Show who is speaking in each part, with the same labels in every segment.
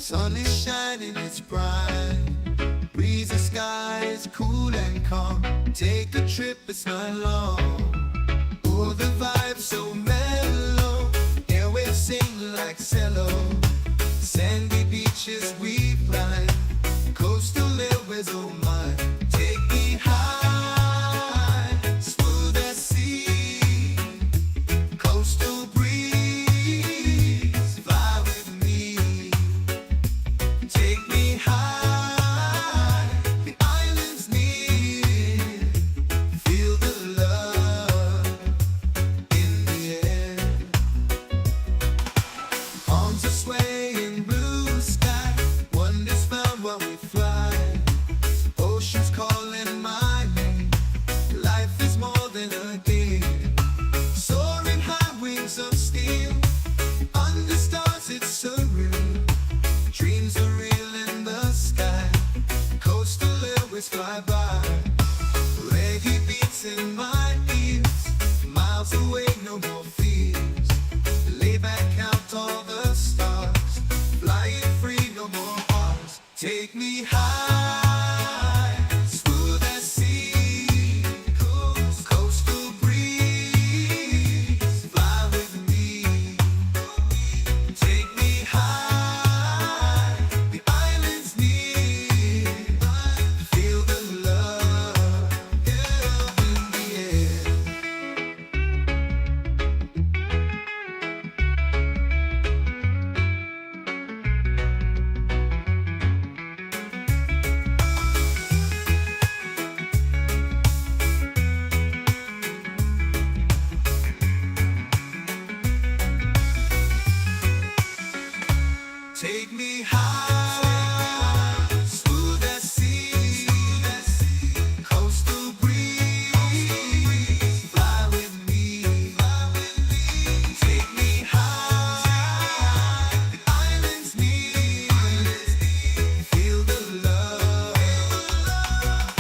Speaker 1: Sun is shining, it's bright. Breezy sky is cool and calm. Take a trip, it's not long. Oh, the vibe's so mellow. Airwaves sing like cello. Sandy beaches we climb. Coastal airways, oh my. Take me high, smooth as sea. Coastal breeze, fly with me. Take me high, the island's near. Feel the love in the air. Arms are swaying, blue sky. Wonders found while we fly. Oceans calling my name. Life is more than a game. Soaring high, wings of steel. Under stars, it's surreal. Dreams are real in the sky. Coastal airways fly by. Reggae beats in my ears. Miles away, no more fears. Lay back, count all the stars. Flying free, no more bars. Take me high, smooth as sea. Coastal breeze, fly with me. Take me high, the island's near. Feel the love in the air. Take me high, smooth as sea. Coastal breeze, fly with me. Take me high, the island's near. Feel the love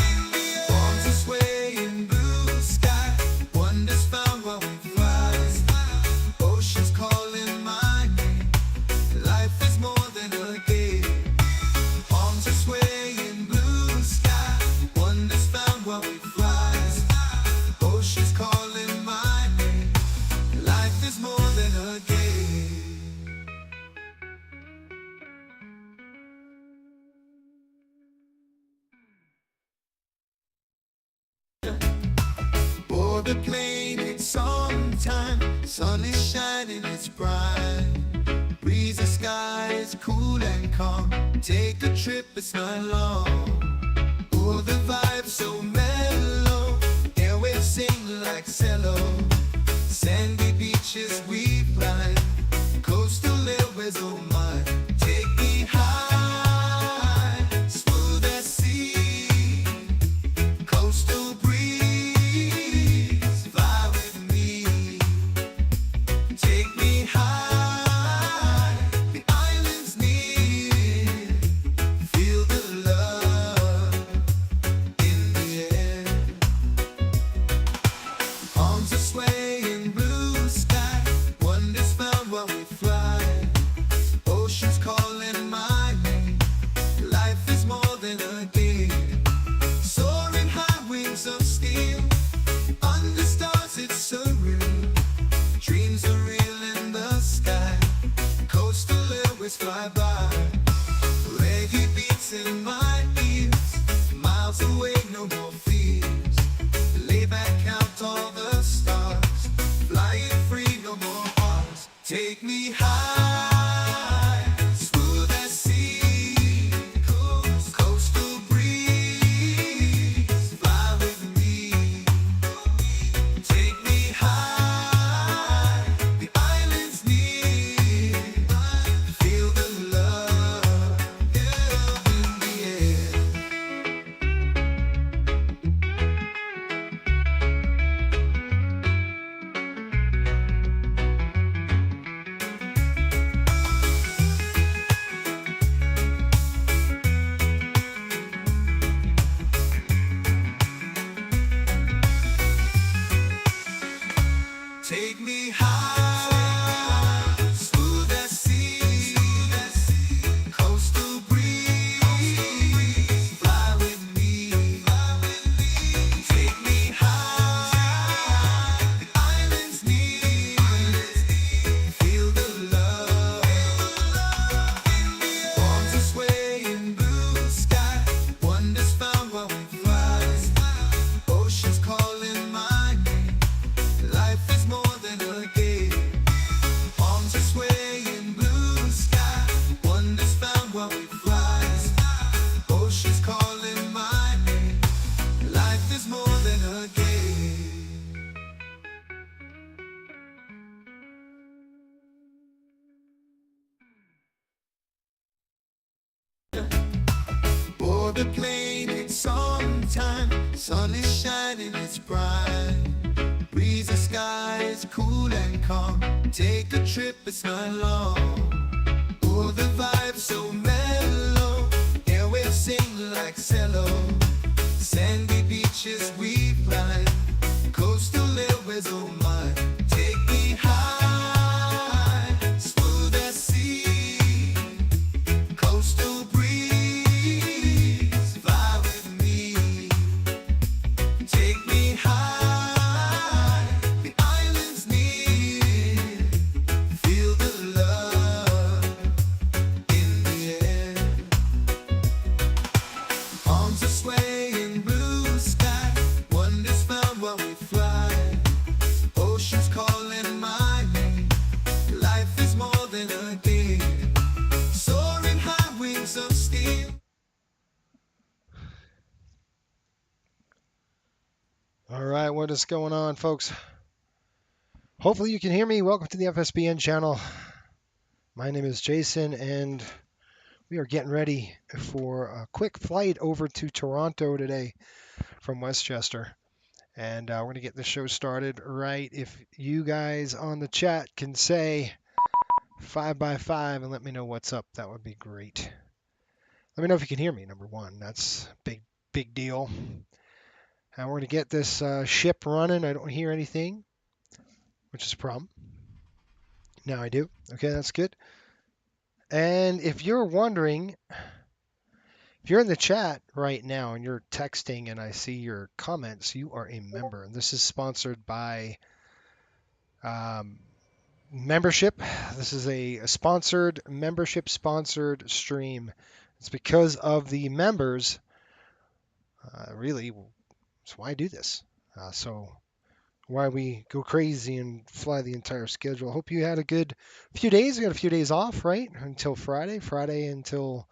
Speaker 1: in the air. Arms are swaying, blue sky. Wonders found while we fly. Oceans calling my name. Life is more than a game. Arms are swaying, blue sky. Wonders found while we fly. Oceans calling my name. Life is more than a game. Board the plane, it's summertime. Sun is shining, it's bright. Breezy sky is cool and calm. Take a trip, it's not long. Oh, the vibe's so mellow. Airwaves sing like cello. Sandy beaches we climb. Coastal airways, oh my. Take me high, smooth as sea. Coastal breeze, fly with me. Take me high, the island's near. Feel the love in the air. Arms are swaying, blue sky. Wonders found while we fly. Oceans calling my name. Life is more than a game. Soaring high, wings of steel. Under stars, it's surreal. Dreams are real in the sky. Coastal airways fly by. Reggae beats in my ears. Miles away, no more fears. Lay back, count all the stars. Flying free, no more bars. Take me high, smooth as sea. Coastal breeze, fly with me. Take me high, the island's near. Feel the love in the air. the plane, it's on time. Sun is shining, it's bright. Breezy skies, cool and calm. Take a trip, it's not long. Oh, the vibe's so mellow. Airwaves sing like cello. Sandy beaches we climb. Coastal airways, oh my. Take me high, smooth as sea. Coastal breeze, fly with me. Take me high, the island's near. Feel the love in the air. Arms are swaying, blue sky. Wonders found while we fly. Oceans calling my name. Life is more than a game. Soaring high, wings of steel.
Speaker 2: All right, what is going on, folks? Hopefully you can hear me. Welcome to the FSBN channel. My name is Jason, and we are getting ready for a quick flight over to Toronto today from Westchester. And we're going to get the show started right. If you guys on the chat can say 5x5 and let me know what's up, that would be great. Let me know if you can hear me, number one. That's a big deal. And we're going to get this ship running. I don't hear anything, which is a problem. Now I do. Okay, that's good. And if you're wondering, if you're in the chat right now and you're texting and I see your comments, you are a member. And this is sponsored by membership. This is a sponsored, membership-sponsored stream. It's because of the members, really, that's why I do this. So why we go crazy and fly the entire schedule. Hope you had a good few days. We got a few days off, right? Until Friday until,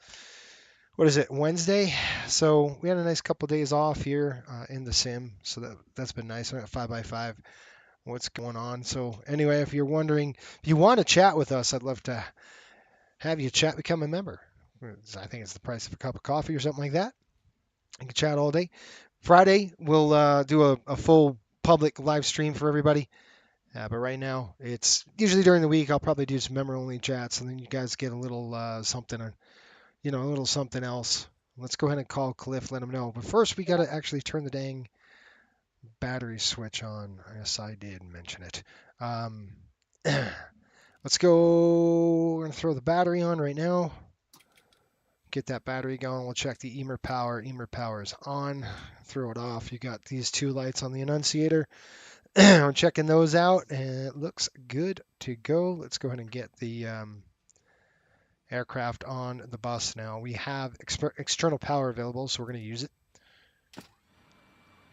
Speaker 2: what is it, Wednesday? So we had a nice couple days off here in the sim. So that's been nice. I'm at 5x5. What's going on? So anyway, if you're wondering, if you want to chat with us, I'd love to have you chat, become a member. I think it's the price of a cup of coffee or something like that. You can chat all day. Friday, we'll do a full public live stream for everybody. But right now, it's usually during the week. I'll probably do some member-only chats, and then you guys get a little something, a little something else. Let's go ahead and call Cliff, let him know. But first, we got to actually turn the dang battery switch on. Yes, I did mention it. Let's go. We're going to throw the battery on right now. Get that battery going. We'll check the EMR power. EMR power is on. Throw it off. You got these two lights on the annunciator. I'm checking those out, and it looks good to go. Let's go ahead and get the aircraft on the bus now. We have external power available, so we're going to use it.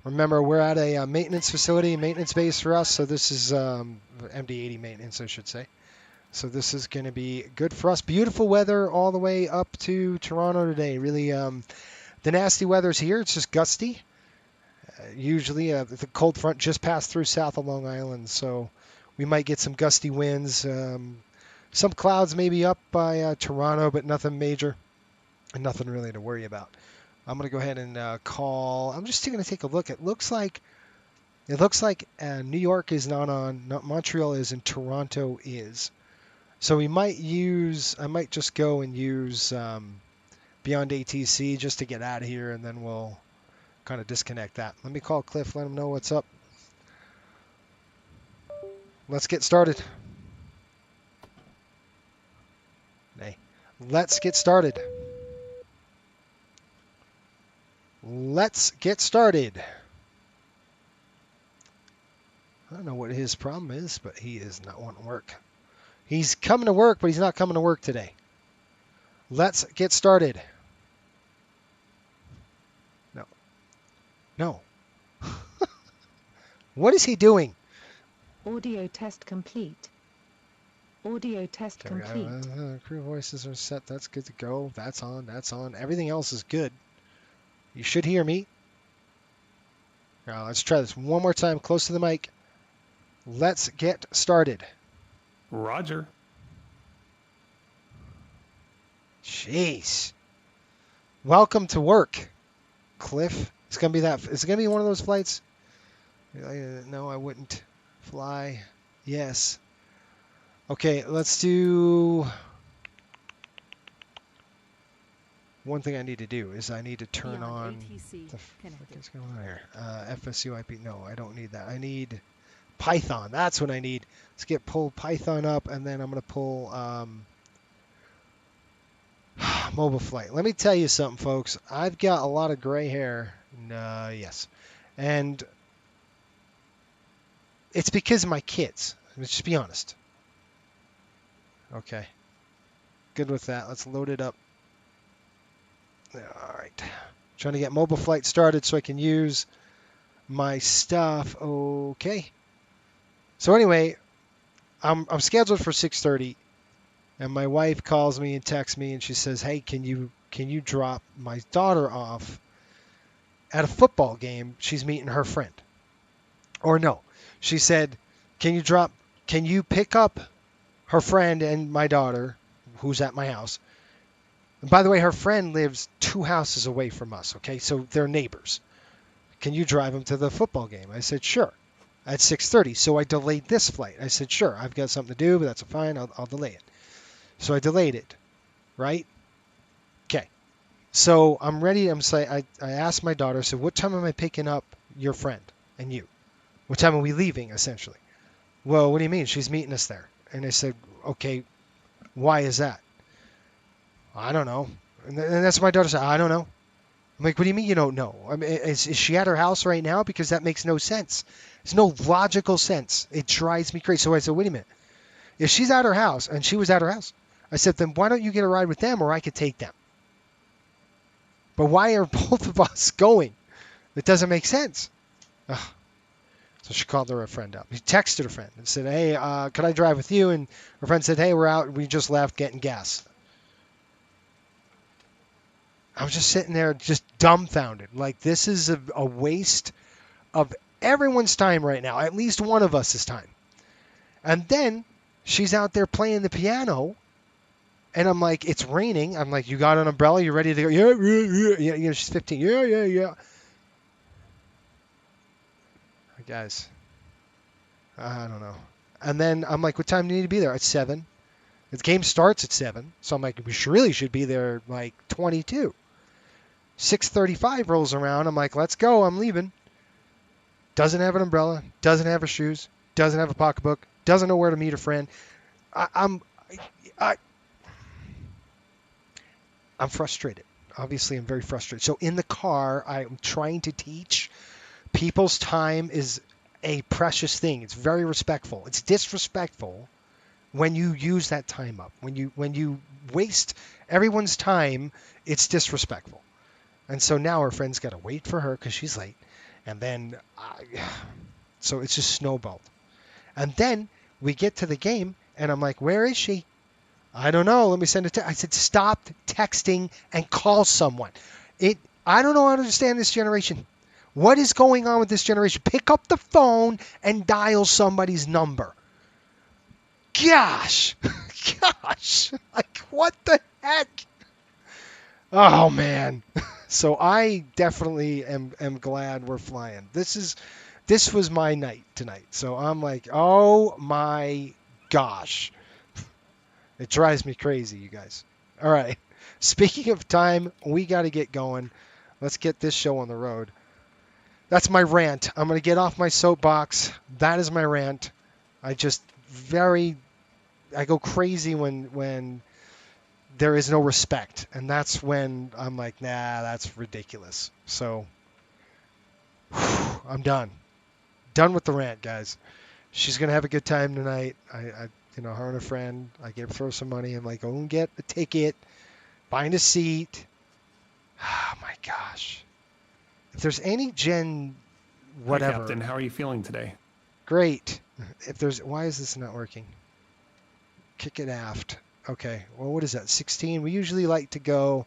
Speaker 2: Remember, we're at a maintenance facility, maintenance base for us, so this is MD-80 maintenance, I should say. So this is going to be good for us. Beautiful weather all the way up to Toronto today. Really, the nasty weather's here. It's just gusty. Usually, the cold front just passed through south of Long Island, so we might get some gusty winds. Some clouds maybe up by Toronto, but nothing major and nothing really to worry about. I'm going to go ahead and call. I'm just going to take a look. It looks like New York is not on. Montreal is, and Toronto is. So I might just go and use Beyond ATC just to get out of here, and then we'll kind of disconnect that. Let me call Cliff, let him know what's up. Let's get started. Hey, let's get started. Let's get started. I don't know what his problem is, but he is not wanting to work. He's coming to work, but he's not coming to work today. Let's get started. No. What is he doing?
Speaker 3: Audio test complete. Audio test complete.
Speaker 2: Crew voices are set. That's good to go. That's on. That's on. Everything else is good. You should hear me. Now, let's try this one more time. Close to the mic. Let's get started.
Speaker 4: Roger.
Speaker 2: Jeez. Welcome to work, Cliff. It's gonna be that. Is it gonna be one of those flights? No, I wouldn't fly. Yes. Okay, let's do. One thing I need to do is I need to turn
Speaker 5: Beyond
Speaker 2: on.
Speaker 5: ATC
Speaker 2: The frick
Speaker 5: connected.
Speaker 2: is going on here? FSUIP. No, I don't need that. I need Python. That's what I need. Let's get pull Python up, and then I'm gonna pull mobile flight. Let me tell you something, folks. I've got a lot of gray hair. Yes, and it's because of my kids. Let's just be honest. Okay, good with that. Let's load it up. All right. Trying to get mobile flight started so I can use my stuff. Okay. So anyway, I'm scheduled for 6:30, and my wife calls me and texts me, and she says, "Hey, can you drop my daughter off at a football game? She's meeting her friend." Or no, she said, "Can you pick up her friend and my daughter, who's at my house?" And by the way, her friend lives 2 houses away from us. Okay, so they're neighbors. Can you drive them to the football game? I said, sure. At 6:30. So I delayed this flight. I said, sure. I've got something to do, but that's fine. I'll delay it. So I delayed it. Right? Okay. So I'm ready. I asked my daughter, I said, what time am I picking up your friend and you? What time are we leaving, essentially? Well, what do you mean? She's meeting us there. And I said, okay, why is that? I don't know. And that's what my daughter said. I don't know. I'm like, what do you mean you don't know? I mean, is she at her house right now? Because that makes no sense. There's no logical sense. It drives me crazy. So I said, wait a minute. If she's at her house, and she was at her house, I said, then why don't you get a ride with them, or I could take them? But why are both of us going? It doesn't make sense. Ugh. So she called her friend up. She texted her friend and said, hey, could I drive with you? And her friend said, hey, we're out. We just left getting gas. I was just sitting there just dumbfounded. Like, this is a waste of everyone's time right now, at least one of us's time. And then she's out there playing the piano, and I'm like, it's raining. I'm like, you got an umbrella? You ready to go? Yeah, yeah, yeah. You know, she's 15. Yeah, yeah, yeah. Guys, I don't know. And then I'm like, what time do you need to be there? At 7. The game starts at 7. So I'm like, we really should be there like 22. 6:35 rolls around. I'm like, let's go. I'm leaving. Doesn't have an umbrella. Doesn't have her shoes. Doesn't have a pocketbook. Doesn't know where to meet her friend. I'm frustrated. Obviously, I'm very frustrated. So in the car, I'm trying to teach people's time is a precious thing. It's very respectful. It's disrespectful when you use that time up. When you waste everyone's time, it's disrespectful. And so now her friend's got to wait for her because she's late. And then, so it's just snowballed. And then we get to the game, and I'm like, where is she? I don't know. Let me send it. I said, stop texting and call someone. I don't know how to understand this generation. What is going on with this generation? Pick up the phone and dial somebody's number. Gosh. Gosh. Like, what the heck? Oh, man. So I definitely am glad we're flying. This was my night tonight. So I'm like, oh my gosh. It drives me crazy, you guys. All right. Speaking of time, we got to get going. Let's get this show on the road. That's my rant. I'm going to get off my soapbox. That is my rant. I go crazy when there is no respect. And that's when I'm like, nah, that's ridiculous. So I'm done. Done with the rant, guys. She's going to have a good time tonight. Her and a friend, I gave her some money. I'm like, go and get a ticket, find a seat. Oh, my gosh. If there's any whatever.
Speaker 4: Hi, Captain. How are you feeling today?
Speaker 2: Great. Why is this not working? Kick it aft. Okay. Well, what is that? 16? We usually like to go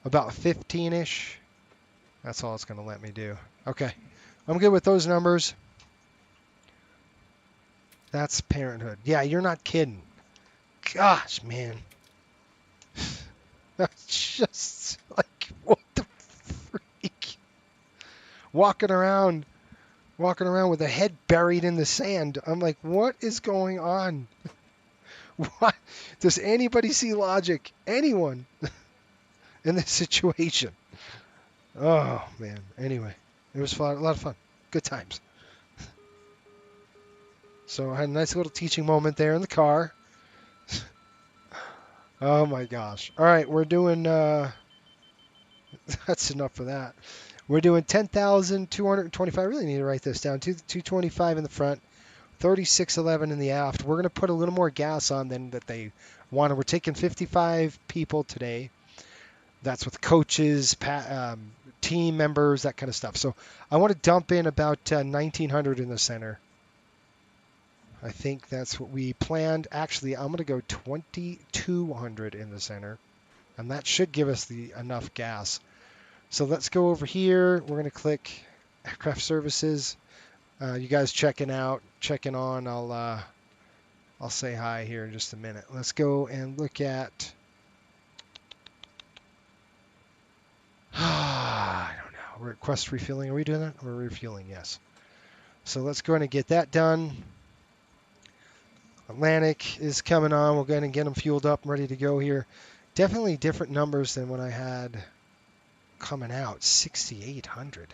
Speaker 2: about 15-ish. That's all it's going to let me do. Okay. I'm good with those numbers. That's parenthood. Yeah, you're not kidding. Gosh, man. That's just like, walking around with a head buried in the sand. I'm like, what is going on? What? Does anybody see logic? Anyone in this situation? Oh, man. Anyway, it was fun, a lot of fun. Good times. So I had a nice little teaching moment there in the car. Oh, my gosh. All right, we're doing... that's enough for that. We're doing 10,225. I really need to write this down. 225 in the front, 3611 in the aft. We're going to put a little more gas on than that they wanted. We're taking 55 people today. That's with coaches, team members, that kind of stuff. So I want to dump in about 1,900 in the center. I think that's what we planned. Actually, I'm going to go 2,200 in the center, and that should give us enough gas. So let's go over here. We're going to click aircraft services. You guys checking on. I'll say hi here in just a minute. Let's go and look at. I don't know. Request refueling. Are we doing that? We're refueling, yes. So let's go ahead and get that done. Atlantic is coming on. We'll go ahead and get them fueled up and ready to go here. Definitely different numbers than what I had coming out. 6,800.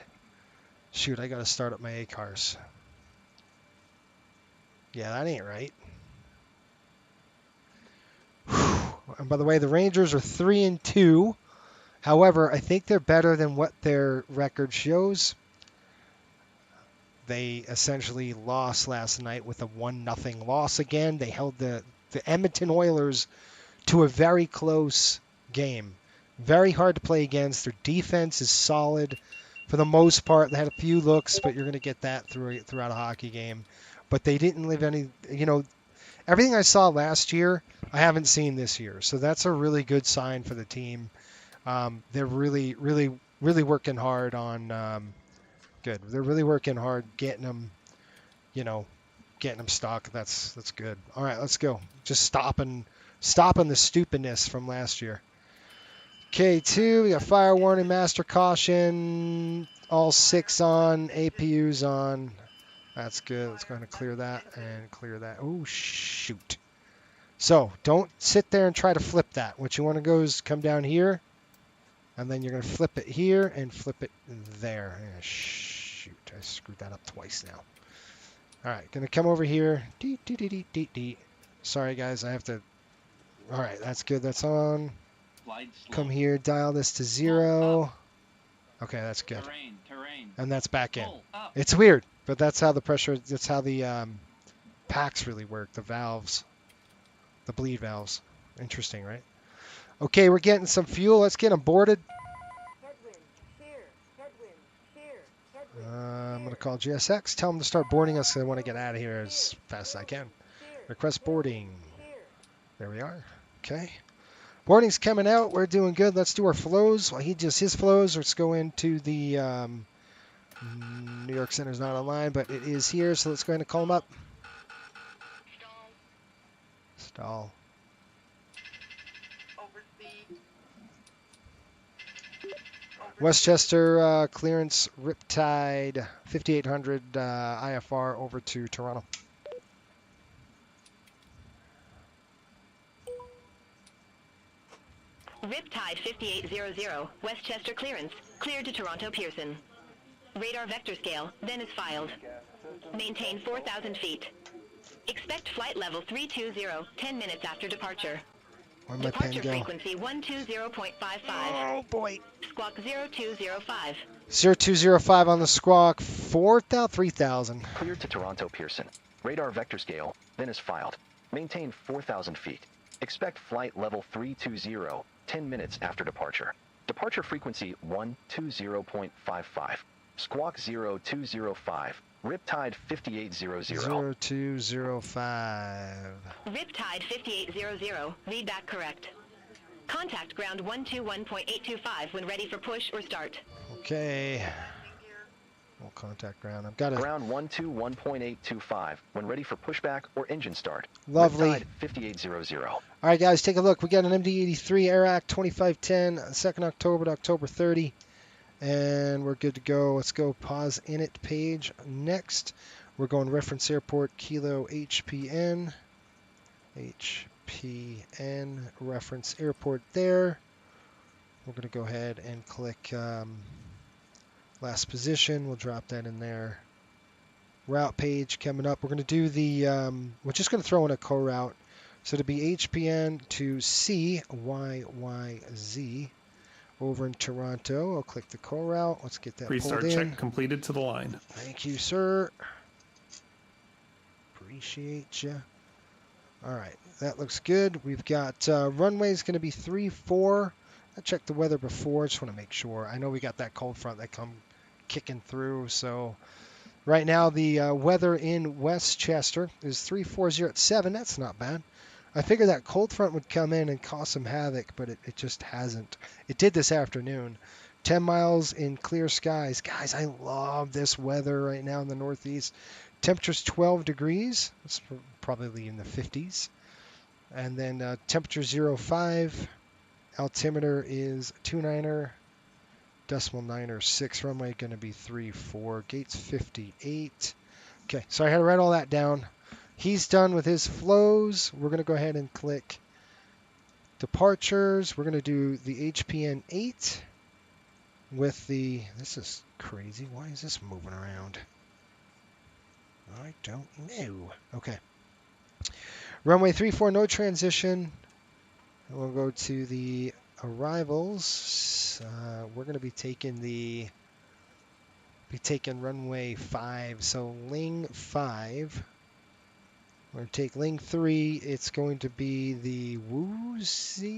Speaker 2: Shoot, I got to start up my A cars. Yeah, that ain't right. Whew. And by the way, the Rangers are 3-2. However, I think they're better than what their record shows. They essentially lost last night with a 1-0 loss again. They held the Edmonton Oilers to a very close game. Very hard to play against. Their defense is solid for the most part. They had a few looks, but you're going to get that throughout a hockey game. But they didn't leave any, everything I saw last year, I haven't seen this year. So that's a really good sign for the team. They're really, really, really working hard on, good. They're really working hard getting them, getting them stock. That's good. All right, let's go. Just stopping the stupidness from last year. K2, we got fire warning, master caution, all 6 on, APU's on. That's good. Let's go ahead and clear that and clear that. Oh, shoot. So don't sit there and try to flip that. What you want to go is come down here, and then you're going to flip it here and flip it there. Shoot, I screwed that up twice now. All right, going to come over here. Sorry, guys, I have to. All right, that's good. That's on. Come here, dial this to 0. Okay, that's good. And that's back in. It's weird, but that's how the pressure, that's how the packs really work, the valves, the bleed valves. Interesting, right? Okay, we're getting some fuel. Let's get them boarded. I'm going to call GSX. Tell them to start boarding us. I want to get out of here as fast as I can. Request boarding. There we are. Okay. Boarding's coming out. We're doing good. Let's do our flows. While he does his flows, let's go into the New York Center's not online, but it is here. So let's go ahead and call him up. Stall. Westchester clearance Riptide 5800 IFR over to Toronto.
Speaker 5: Riptide 5800, Westchester clearance, cleared to Toronto Pearson. Radar vector scale, then is filed. Maintain 4,000 feet. Expect flight level 320, 10 minutes after departure.
Speaker 2: Where'd my pen
Speaker 5: Departure
Speaker 2: go?
Speaker 5: frequency 120.55.
Speaker 2: Oh boy.
Speaker 5: Squawk 0205.
Speaker 2: 0205 on the squawk. 3,000.
Speaker 6: Cleared to Toronto Pearson. Radar vector scale, then is filed. Maintain 4,000 feet. Expect flight level 320, 10 minutes after departure. Departure frequency 120.55. Squawk 0205. Riptide 5800.
Speaker 2: 0205.
Speaker 5: Riptide 5800, read back correct. Contact ground 121.825 when ready for push or start.
Speaker 2: Okay. We'll contact ground. I've got a
Speaker 6: Ground 121.825 when ready for pushback or engine start.
Speaker 2: Lovely.
Speaker 6: Riptide 5800.
Speaker 2: All right, guys, take a look. We got an MD-83 Air Act 2510, 2nd October to October 30. And we're good to go. Let's go pause init page. Next, we're going reference airport Kilo HPN. HPN reference airport there. We're going to go ahead and click last position. We'll drop that in there. Route page coming up. We're going to do the, we're just going to throw in a co-route. So to be HPN to CYYZ over in Toronto. I'll click the co-route. Let's get that pulled
Speaker 4: Restart
Speaker 2: in.
Speaker 4: check completed to the line.
Speaker 2: Thank you, sir. Appreciate you. All right, that looks good. We've got runway is going to be 34. I checked the weather before. Just want to make sure. I know we got that cold front that come kicking through. So right now the weather in Westchester is 340 at 7. That's not bad. I figured that cold front would come in and cause some havoc, but it just hasn't. It did this afternoon. 10 miles in clear skies. Guys, I love this weather right now in the Northeast. Temperature's 12 degrees. It's probably in the 50s. And then temperature 05. Altimeter is 29er. Decimal 9 runway going to be 34. Gates 58. Okay, so I had to write all that down. He's done with his flows. We're going to go ahead and click departures. We're going to do the HPN 8 with the, this is crazy. Why is this moving around? I don't know. Okay. Runway 34, no transition. We'll go to the arrivals. We're going to be taking runway 5. So Ling 5. We're going to take Ling 3. It's going to be the Woozy.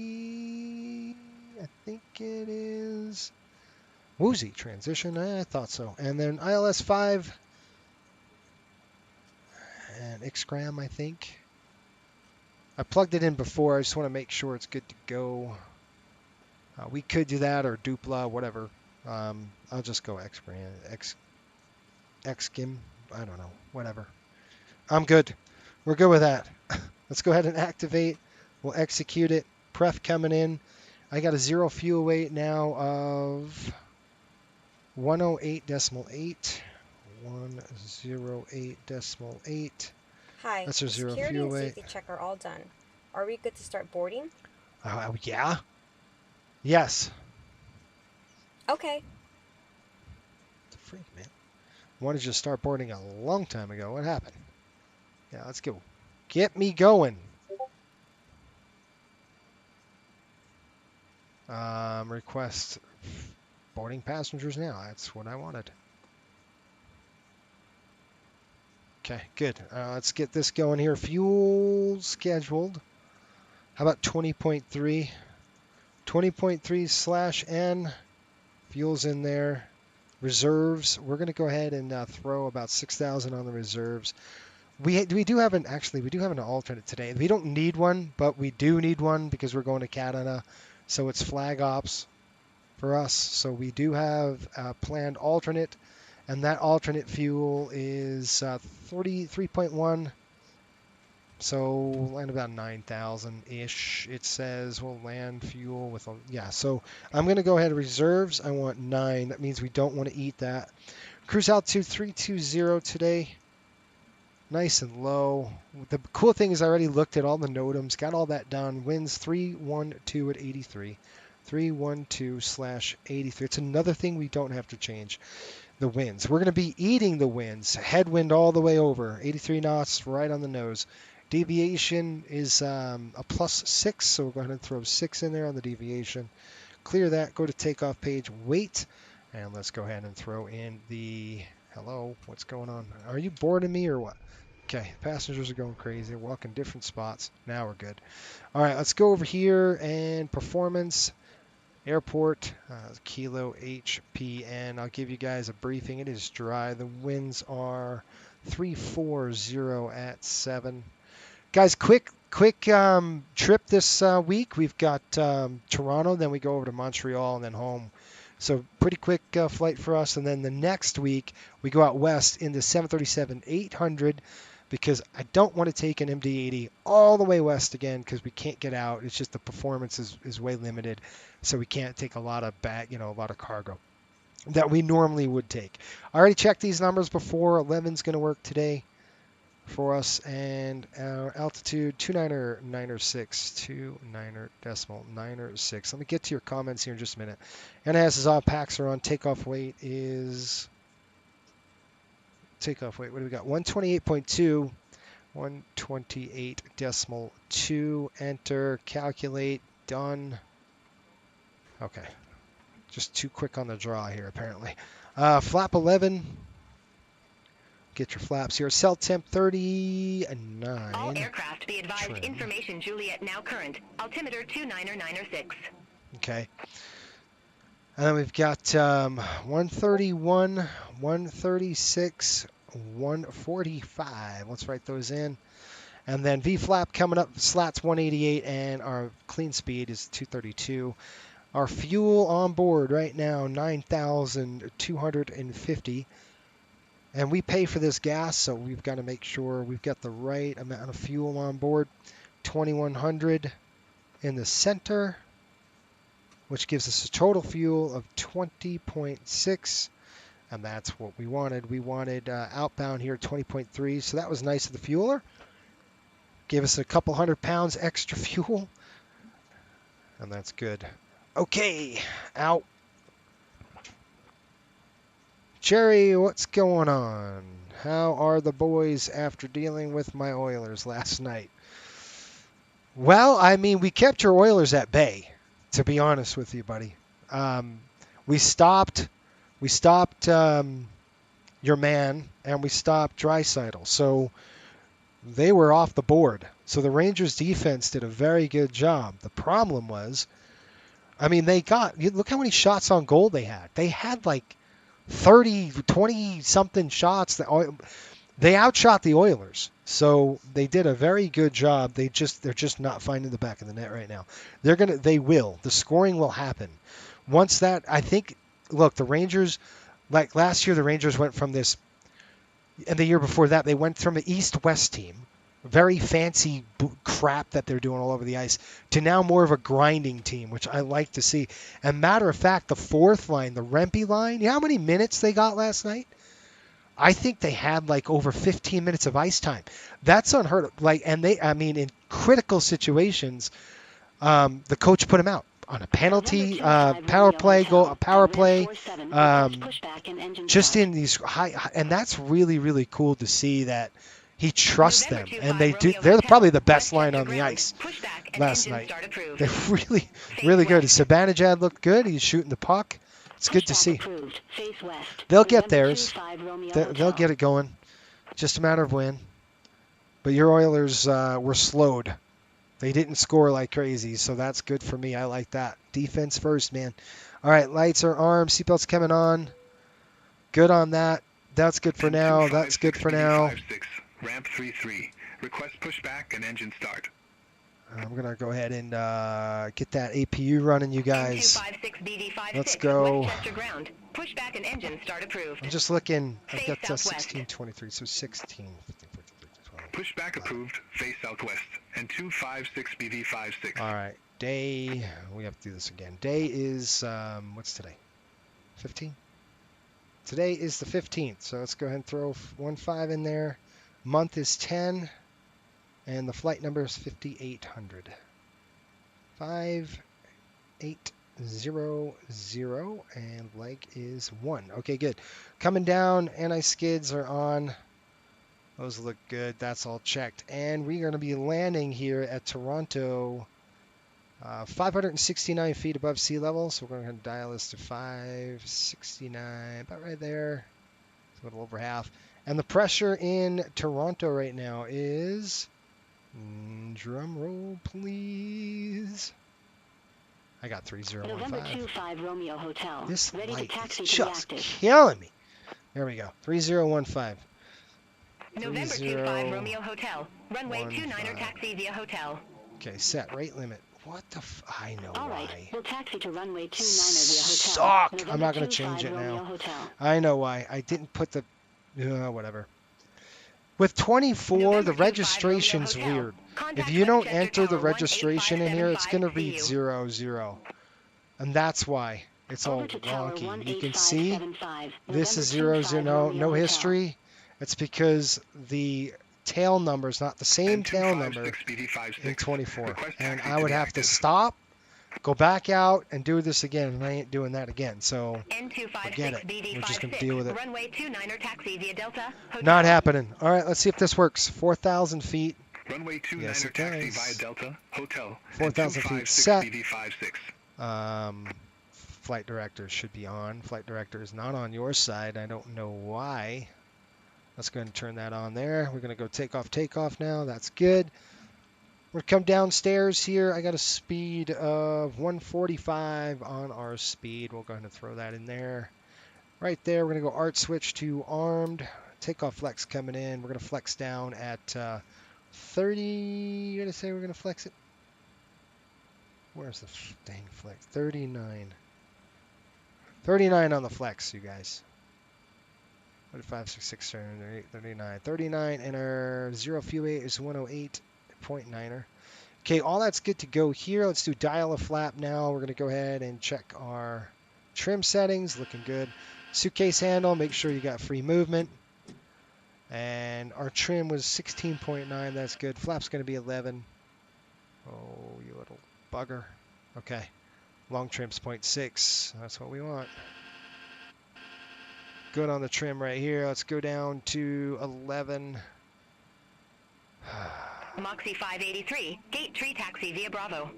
Speaker 2: I think it is. Woozy transition. I thought so. And then ILS 5. And Xgram, I think. I plugged it in before. I just want to make sure it's good to go. We could do that or Dupla, whatever. I'll just go Xgim. I don't know. Whatever. I'm good. We're good with that. Let's go ahead and activate. We'll execute it. Pref coming in. I got a 0 fuel weight now of 108.8. 108.8.
Speaker 7: Hi,
Speaker 2: That's our
Speaker 7: the
Speaker 2: 0
Speaker 7: security
Speaker 2: fuel
Speaker 7: and
Speaker 2: weight.
Speaker 7: safety check are all done. Are we good to start boarding?
Speaker 2: Yeah? Yes.
Speaker 7: Okay.
Speaker 2: It's a freak, man. Wanted you to start boarding a long time ago. What happened? Yeah, let's go. Get me going. Request boarding passengers now. That's what I wanted. Okay, good. Let's get this going here. Fuel scheduled. How about 20.3? 20.3/N. Fuel's in there. Reserves. We're going to go ahead and throw about 6,000 on the reserves. We do have an alternate today. We don't need one, but we do need one because we're going to Canada. So it's flag ops for us. So we do have a planned alternate, and that alternate fuel is 33.1. So we'll land about 9,000-ish. It says we'll land fuel with so I'm going to go ahead and reserves. I want 9. That means we don't want to eat that. Cruise altitude 320 today. Nice and low. The cool thing is I already looked at all the NOTAMs, got all that done. Winds 312 at 83. 312/83. It's another thing we don't have to change. The winds. We're going to be eating the winds. Headwind all the way over. 83 knots right on the nose. Deviation is a +6, so we'll go ahead and throw 6 in there on the deviation. Clear that. Go to takeoff page. Wait. And let's go ahead and throw in the... Hello, what's going on? Are you boarding me or what? Okay, passengers are going crazy. They're walking different spots. Now we're good. All right, let's go over here and performance. Airport, Kilo HPN. I'll give you guys a briefing. It is dry. The winds are 340 at 7. Guys, quick trip this week. We've got Toronto, then we go over to Montreal, and then home. So pretty quick flight for us. And then the next week, we go out west in the 737-800 because I don't want to take an MD-80 all the way west again because we can't get out. It's just the performance is way limited, so we can't take a lot of a lot of cargo. that we normally would take. I already checked these numbers before. 11's going to work today for us, and our altitude 299.6, 29.906. Let me get to your comments here in just a minute. NAS is off, packs are on. Takeoff weight is what do we got? 128.2, 128.2. Enter, calculate, done. Okay, just too quick on the draw here apparently. Flap 11. Get your flaps here. Cell temp 39.
Speaker 5: All aircraft be advised.
Speaker 2: Trim.
Speaker 5: Information Juliet now current. Altimeter 29906.
Speaker 2: Okay. And then we've got 131, 136, 145. Let's write those in. And then V flap coming up. Slats 188, and our clean speed is 232. Our fuel on board right now 9,250. And we pay for this gas, so we've got to make sure we've got the right amount of fuel on board. 2,100 in the center, which gives us a total fuel of 20.6, and that's what we wanted. We wanted outbound here 20.3, so that was nice of the fueler. Gave us a couple 100 pounds extra fuel, and that's good. Okay, out. Jerry, what's going on? How are the boys after dealing with my Oilers last night? Well, I mean, we kept your Oilers at bay, to be honest with you, buddy. We stopped your man, and we stopped Draisaitl. So they were off the board. So the Rangers defense did a very good job. The problem was, I mean, look how many shots on goal they had. They had like 30, 20-something shots. They outshot the Oilers. So they did a very good job. They're just not finding the back of the net right now. They will. The scoring will happen. Once that, I think, look, the Rangers, like last year, the Rangers went from this, and the year before that, they went from an East-West team, very fancy crap that they're doing all over the ice, to now more of a grinding team, which I like to see. And matter of fact, the fourth line, the Rempe line, you know how many minutes they got last night? I think they had like over 15 minutes of ice time. That's unheard of. In critical situations, the coach put him out on a penalty, power play, just in these high, and that's really, really cool to see that he trusts them, and they do. They're probably the best line on the ice last night. They're really, really good. Sabanajad looked good. He's shooting the puck. It's good to see. They'll get theirs. They'll get it going. Just a matter of when. But your Oilers were slowed. They didn't score like crazy, so that's good for me. I like that. Defense first, man. All right, lights are armed. Seatbelts coming on. Good on that. That's good for now. That's good for now.
Speaker 8: Ramp 33. Request pushback and engine start.
Speaker 2: I'm going to go ahead and get that APU running, you guys. Let's go.
Speaker 5: Westchester ground. Pushback and engine start approved.
Speaker 2: I'm just looking. I've got 1623, so 16. 15, 14, 15, 12.
Speaker 8: Pushback approved. Face southwest. And 256 BV56.
Speaker 2: All right. Day. We have to do this again. Day is, what's today? 15? Today is the 15th, so let's go ahead and throw 15 in there. Month is 10. And the flight number is 5800. 5800, and leg is 1. Okay, good. Coming down, anti-skids are on. Those look good. That's all checked. And we're going to be landing here at Toronto, 569 feet above sea level. So we're going to dial this to 569, about right there. It's a little over half. And the pressure in Toronto right now is... drum roll, please. I got 3015.
Speaker 5: November 25 Romeo Hotel.
Speaker 2: This
Speaker 5: ready
Speaker 2: light
Speaker 5: to taxi
Speaker 2: is
Speaker 5: to the
Speaker 2: just
Speaker 5: active.
Speaker 2: killing me. There we go. 3015.
Speaker 5: November 25 Romeo Hotel. Runway 29er taxi via hotel.
Speaker 2: Okay, set rate limit. What the I know
Speaker 5: All
Speaker 2: why.
Speaker 5: right, we'll taxi to runway 29er via hotel.
Speaker 2: Suck!
Speaker 5: November
Speaker 2: I'm not going to
Speaker 5: 25
Speaker 2: change it
Speaker 5: Romeo
Speaker 2: now.
Speaker 5: Hotel.
Speaker 2: I know why. I didn't put the... whatever. With 24, the registration's weird. If you don't enter the registration in here, it's going to read 00. And that's why. it's all
Speaker 5: Over to Tower
Speaker 2: wonky. You can see
Speaker 5: 18575.
Speaker 2: this is
Speaker 5: November
Speaker 2: 0,
Speaker 5: 25
Speaker 2: no
Speaker 5: Romeo Hotel.
Speaker 2: history. It's because the tail number is not the same tail number in 24. And I would have to stop, go back out, and do this again, and I ain't doing that again. So forget it. We're just going to deal with it.
Speaker 5: Runway 29er taxi via Delta. Hotel.
Speaker 2: Not happening. All right, let's see if this works. 4,000 feet.
Speaker 8: Runway 29er
Speaker 2: Yes, it
Speaker 8: taxi
Speaker 2: does.
Speaker 8: via Delta, Hotel.
Speaker 2: 4,000 feet
Speaker 8: 256
Speaker 2: set.
Speaker 8: BD56.
Speaker 2: Flight director should be on. Flight director is not on your side. I don't know why. Let's go ahead and turn that on there. We're going to go takeoff now. That's good. We're going to come downstairs here. I got a speed of 145 on our speed. We'll go ahead and throw that in there. Right there, we're going to go art switch to armed. Takeoff flex coming in. We're going to flex down at 30. You're going to say we're going to flex it? Where's the dang flex? 39. 39 on the flex, you guys. 35, 66, 38, 39. 39, and our 0 fuel weight is 108.9er. Okay, all that's good to go here. Let's do dial a flap now. We're going to go ahead and check our trim settings. Looking good. Suitcase handle, make sure you got free movement. And our trim was 16.9. That's good. Flap's going to be 11. Oh, you little bugger. Okay. Long trim's 0.6. That's what we want. Good on the trim right here. Let's go down to 11.
Speaker 5: Moxie 583. Gate 3 taxi via Bravo.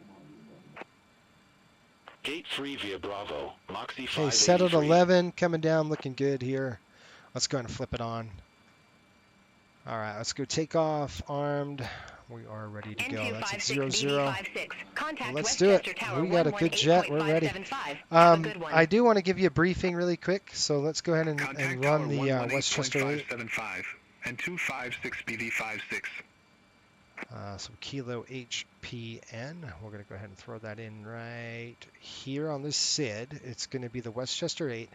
Speaker 9: Gate 3 via Bravo. Moxie
Speaker 2: Okay,
Speaker 9: 583.
Speaker 2: set at 11. Coming down, looking good here. Let's go ahead and flip it on. All right, let's go take off, armed. We are ready to go. That's at 00.
Speaker 5: Contact
Speaker 2: Let's do it.
Speaker 5: Tower
Speaker 2: We got a good jet. We're ready.
Speaker 5: Have a good one.
Speaker 2: I do want to give you a briefing really quick, so let's go ahead and
Speaker 8: Contact
Speaker 2: run the
Speaker 8: Tower
Speaker 2: Westchester 8.
Speaker 8: 118.575 and 256 BD56.
Speaker 2: So Kilo HPN. We're going to go ahead and throw that in right here on this SID. It's going to be the Westchester 8.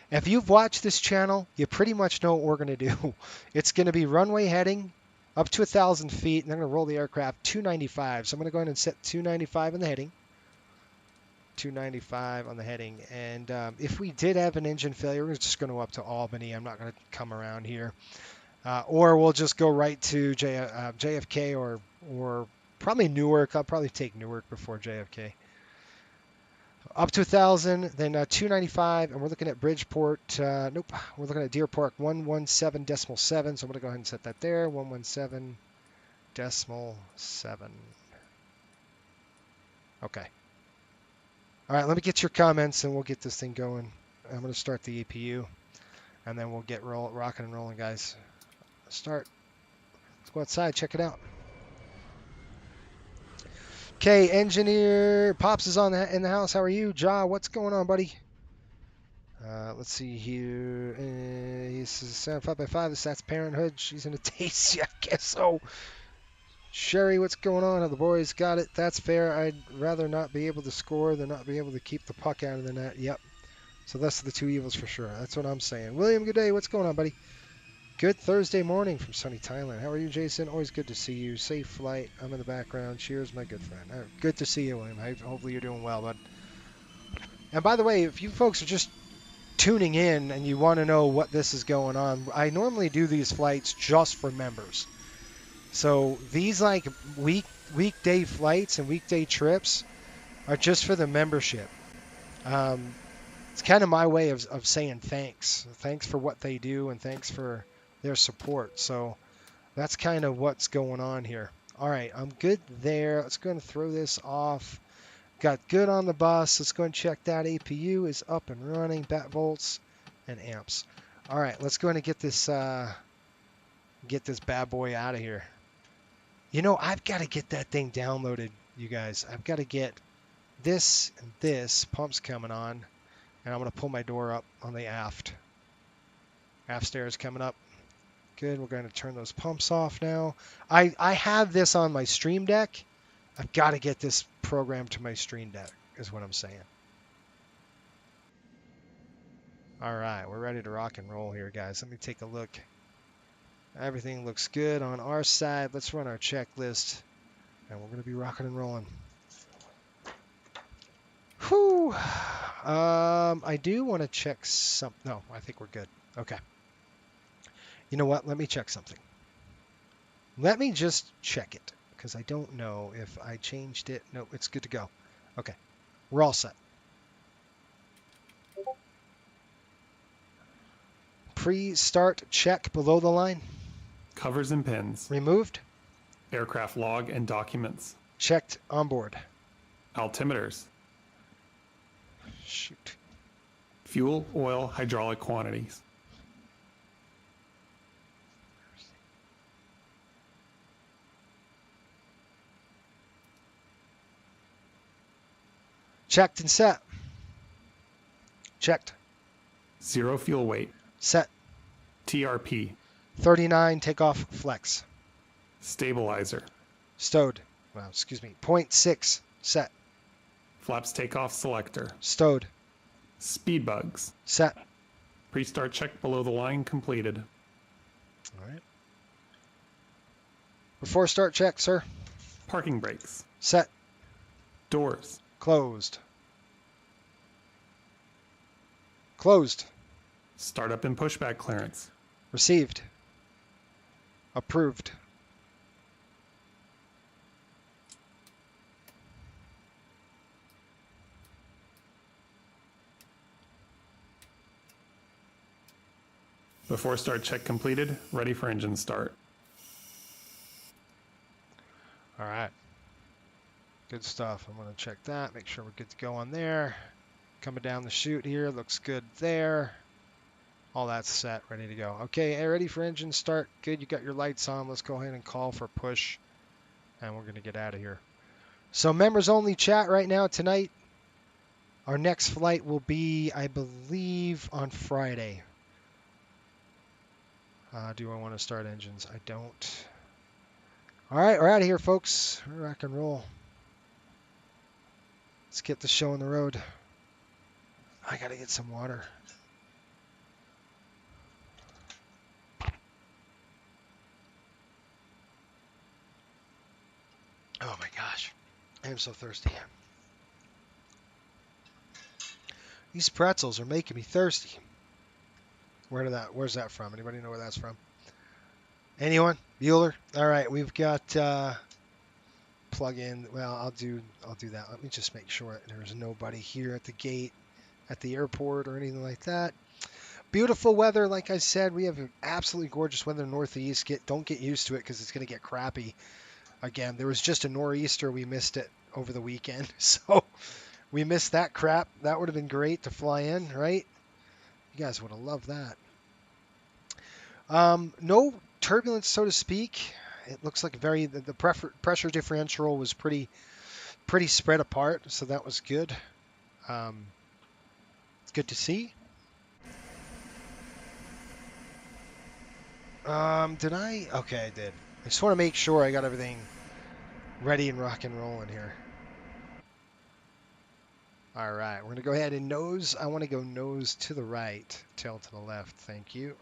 Speaker 2: If you've watched this channel, you pretty much know what we're going to do. It's going to be runway heading up to 1,000 feet, and I'm going to roll the aircraft 295. So I'm going to go ahead and set 295 on the heading. 295 on the heading. And if we did have an engine failure, we're just going to go up to Albany. I'm not going to come around here. Or we'll just go right to JFK or probably Newark. I'll probably take Newark before JFK. Up to 1,000, then 295, and we're looking at Bridgeport. Nope, we're looking at Deer Park 117.7. So I'm going to go ahead and set that there, 117.7. Okay. All right, let me get your comments, and we'll get this thing going. I'm going to start the APU, and then we'll get rocking and rolling, guys. Start. Let's go outside, check it out. Okay, engineer Pops is in the house. How are you, Ja? What's going on, buddy? Let's see here. He's 75x5. That's Parenthood. She's in a taste. Yeah, I guess so. Sherry, what's going on? Have the boys got it? That's fair. I'd rather not be able to score than not be able to keep the puck out of the net. Yep. So that's the two evils for sure. That's what I'm saying. William, good day. What's going on, buddy? Good Thursday morning from sunny Thailand. How are you, Jason? Always good to see you. Safe flight. I'm in the background. Cheers, my good friend. Good to see you, William. Hopefully you're doing well, bud. And by the way, if you folks are just tuning in and you want to know what this is going on, I normally do these flights just for members. So these like weekday flights and weekday trips are just for the membership. It's kind of my way of saying thanks. Thanks for what they do and thanks for their support. So that's kind of what's going on here. All right, I'm good there. Let's go and throw this off. Got good on the bus. Let's go and check that. APU is up and running. Bat volts and amps. All right, let's go and get this bad boy out of here. You know, I've got to get that thing downloaded, you guys. I've got to get this and this. Pump's coming on. And I'm going to pull my door up on the aft. Aft stairs coming up. Good. We're going to turn those pumps off now. I have this on my Stream Deck. I've got to get this programmed to my Stream Deck, is what I'm saying. All right. We're ready to rock and roll here, guys. Let me take a look. Everything looks good on our side. Let's run our checklist. And we're going to be rocking and rolling. Whew. I do want to check some. No, I think we're good. Okay. You know what? Let me check something. Let me just check it because I don't know if I changed it. No, it's good to go. Okay. We're all set. Pre-start check below the line.
Speaker 4: Covers and pins.
Speaker 2: Removed.
Speaker 4: Aircraft log and documents.
Speaker 2: Checked on board.
Speaker 4: Altimeters.
Speaker 2: Shoot.
Speaker 4: Fuel, oil, hydraulic quantities.
Speaker 2: Checked and set. Checked.
Speaker 4: Zero fuel weight.
Speaker 2: Set.
Speaker 4: TRP.
Speaker 2: 39 takeoff flex.
Speaker 4: Stabilizer.
Speaker 2: Stowed. Well, excuse me. 0.6 set.
Speaker 4: Flaps takeoff selector.
Speaker 2: Stowed.
Speaker 4: Speed bugs.
Speaker 2: Set.
Speaker 4: Pre-start check below the line completed.
Speaker 2: All right. Before start check, sir.
Speaker 4: Parking brakes.
Speaker 2: Set.
Speaker 4: Doors.
Speaker 2: Closed. Closed.
Speaker 4: Startup and pushback clearance.
Speaker 2: Received. Approved.
Speaker 4: Before start check completed, ready for engine start.
Speaker 2: All right. Good stuff. I'm going to check that, make sure we're good to go on there. Coming down the chute here, looks good there. All that's set, ready to go. Okay, ready for engine start. Good, you got your lights on. Let's go ahead and call for push, and we're going to get out of here. So members only chat right now tonight. Our next flight will be, I believe, on Friday. Do I want to start engines? I don't. All right, we're out of here, folks. Rock and roll. Let's get the show on the road. I got to get some water. Oh my gosh. I am so thirsty. These pretzels are making me thirsty. Where's that from? Anybody know where that's from? Anyone? Bueller? All right, we've got plug in. Well, I'll do that. Let me just make sure there's nobody here at the gate at the airport or anything like that. Beautiful weather, like I said. We have absolutely gorgeous weather in the Northeast. Don't get used to it because it's going to get crappy again. There was just a nor'easter. We missed it over the weekend, so we missed that crap. That would have been great to fly in, right? You guys would have loved that. No turbulence, so to speak. It looks like the pressure differential was pretty spread apart, so that was good. It's good to see. Did I? Okay, I did. I just want to make sure I got everything ready and rock and rolling here. All right, we're going to go ahead and nose. I want to go nose to the right, tail to the left. Thank you.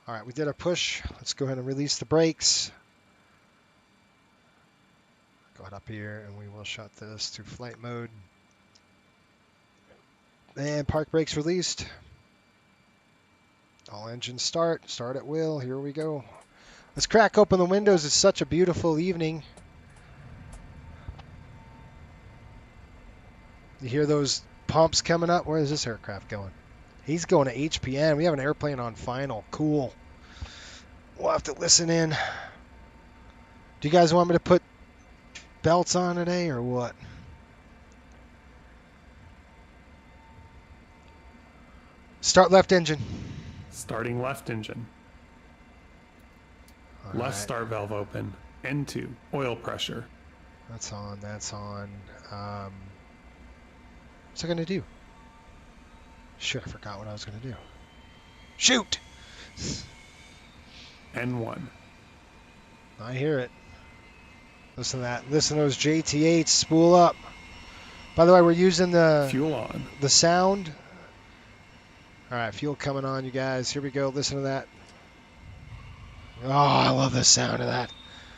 Speaker 2: All right, we did a push. Let's go ahead and release the brakes. Go ahead up here, and we will shut this to flight mode. And park brakes released. All engines start. Start at will. Here we go. Let's crack open the windows. It's such a beautiful evening. You hear those pumps coming up? Where is this aircraft going? He's going to HPN. We have an airplane on final. Cool. We'll have to listen in. Do you guys want me to put belts on today or what? Start left engine.
Speaker 4: Starting left engine.
Speaker 2: All
Speaker 4: Left
Speaker 2: right.
Speaker 4: start valve open. N2. Oil pressure.
Speaker 2: That's on. That's on. What's I going to do? Shit, I forgot what I was going to do. Shoot!
Speaker 4: N1.
Speaker 2: I hear it. Listen to that. Listen to those JT8s spool up. By the way, we're using the
Speaker 4: Fuel on.
Speaker 2: the sound. All right, fuel coming on, you guys. Here we go. Listen to that. Oh, I love the sound of that.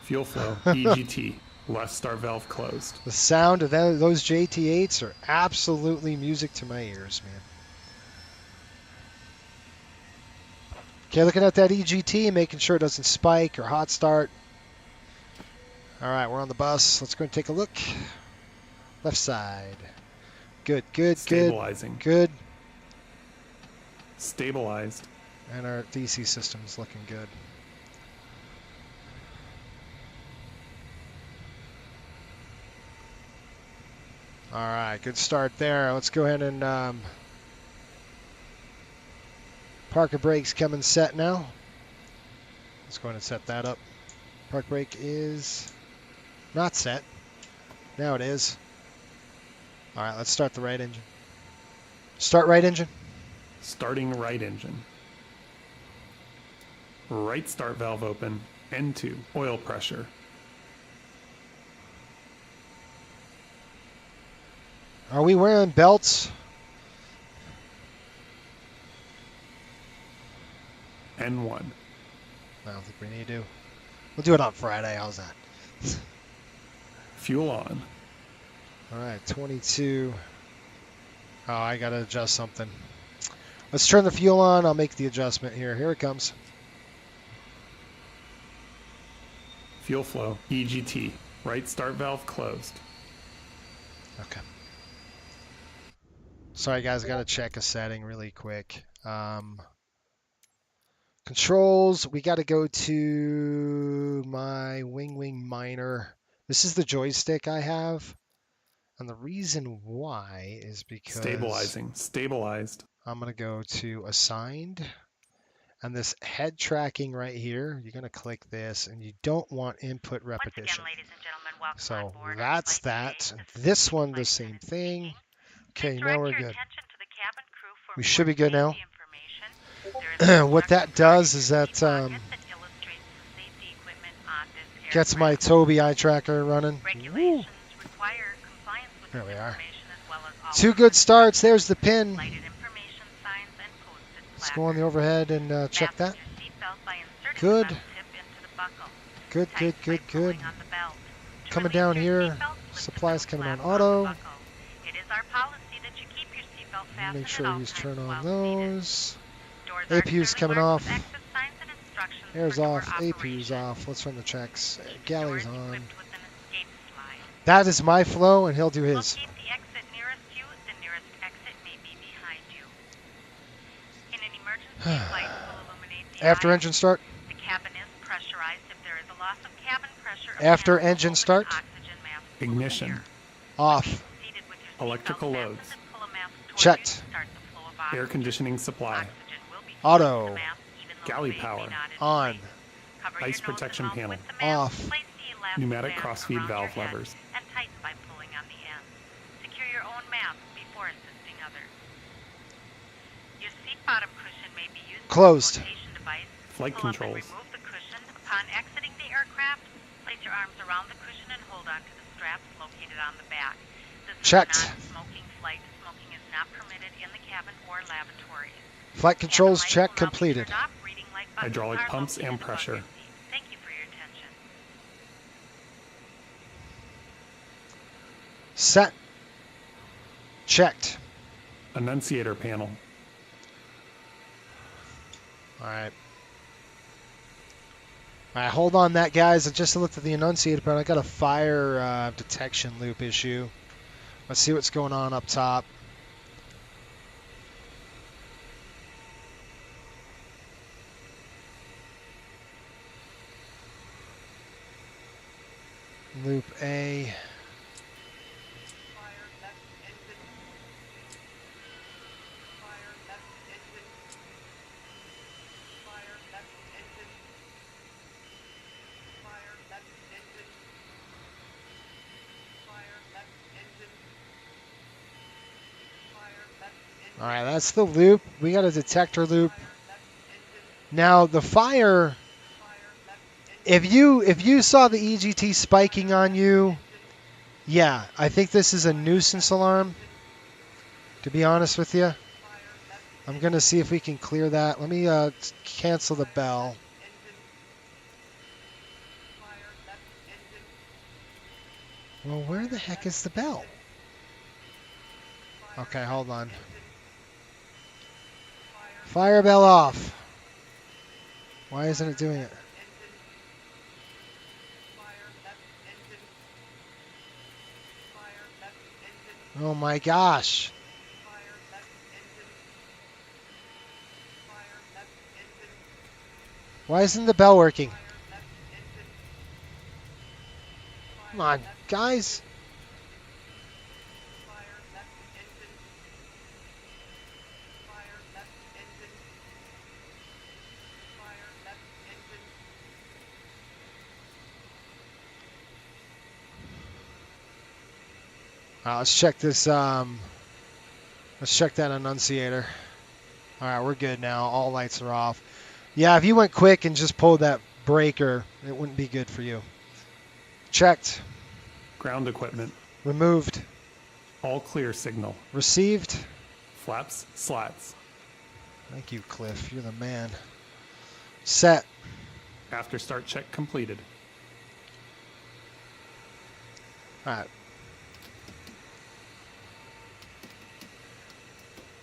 Speaker 4: Fuel flow. EGT. Left start valve closed.
Speaker 2: The sound of those JT8s are absolutely music to my ears, man. Okay, looking at that EGT, making sure it doesn't spike or hot start. All right, we're on the bus. Let's go and take a look. Left side. Good, good,
Speaker 4: Stabilizing.
Speaker 2: good. Good.
Speaker 4: Stabilized.
Speaker 2: And our DC system is looking good. All right, good start there. Let's go ahead and parker brake's coming set now. Let's go ahead and set that up. Park brake is not set. Now it is. All right, let's start the right engine. Start right engine.
Speaker 4: Starting right engine. Right start valve open. N2. Oil pressure.
Speaker 2: Are we wearing belts?
Speaker 4: N1.
Speaker 2: I don't think we need to. We'll do it on Friday. How's that?
Speaker 4: Fuel on.
Speaker 2: All right, 22. Oh, I got to adjust something. Let's turn the fuel on. I'll make the adjustment here. Here it comes.
Speaker 4: Fuel flow. EGT. Right start valve closed.
Speaker 2: Okay. Sorry, guys. I got to check a setting really quick. Controls. We got to go to my wing minor. This is the joystick I have. And the reason why is because
Speaker 4: Stabilizing. Stabilized.
Speaker 2: I'm going to go to assigned. And this head tracking right here, you're going to click this, and you don't want input repetition. So that's that. This one, the same thing. Okay, now we're good. We should be good now. What that does is that gets my Tobii eye tracker running. Woo. There we are. Two good starts. There's the pin. Let's go on the overhead and check that. Good. Good, good, good, good. Coming down here. Supplies coming on auto. Make sure he's turned on those. APU's coming off. Air's off. APU's off. Let's run the checks. Galley's on. That is my flow, and he'll do his. After engine start. After engine start.
Speaker 4: Ignition.
Speaker 2: Off.
Speaker 4: Electrical loads.
Speaker 2: Checked.
Speaker 4: Air conditioning supply.
Speaker 2: Auto.
Speaker 4: Galley power.
Speaker 2: On.
Speaker 4: Ice protection panel.
Speaker 2: Off.
Speaker 4: Pneumatic crossfeed valve levers.
Speaker 2: Closed.
Speaker 4: Flight controls.
Speaker 10: Upon exiting the aircraft, place your arms around the cushion and hold on to the straps located on the back. This is
Speaker 2: Checked.
Speaker 10: a non-smoking flight. Smoking is not permitted in the cabin or lavatories.
Speaker 2: Flight controls check completed.
Speaker 4: Hydraulic pumps and pressure.
Speaker 10: Thank you for your attention.
Speaker 2: Set. Checked.
Speaker 4: Annunciator panel.
Speaker 2: All right. All right, hold on that, guys. I just looked at the annunciator panel. I got a fire detection loop issue. Let's see what's going on up top. Loop A. All right, that's the loop. We got a detector loop. Now the fire, if you saw the EGT spiking on you, yeah, I think this is a nuisance alarm. To be honest with you, I'm gonna see if we can clear that. Let me cancel the bell. Well, where the heck is the bell? Okay, hold on. Fire bell off. Why isn't it doing it? Oh my gosh. Why isn't the bell working? Come on, guys. Let's check this. Let's check that annunciator. All right, we're good now. All lights are off. Yeah, if you went quick and just pulled that breaker, it wouldn't be good for you. Checked.
Speaker 4: Ground equipment.
Speaker 2: Removed.
Speaker 4: All clear signal.
Speaker 2: Received.
Speaker 4: Flaps, slats.
Speaker 2: Thank you, Cliff. You're the man. Set.
Speaker 4: After start check completed.
Speaker 2: All right.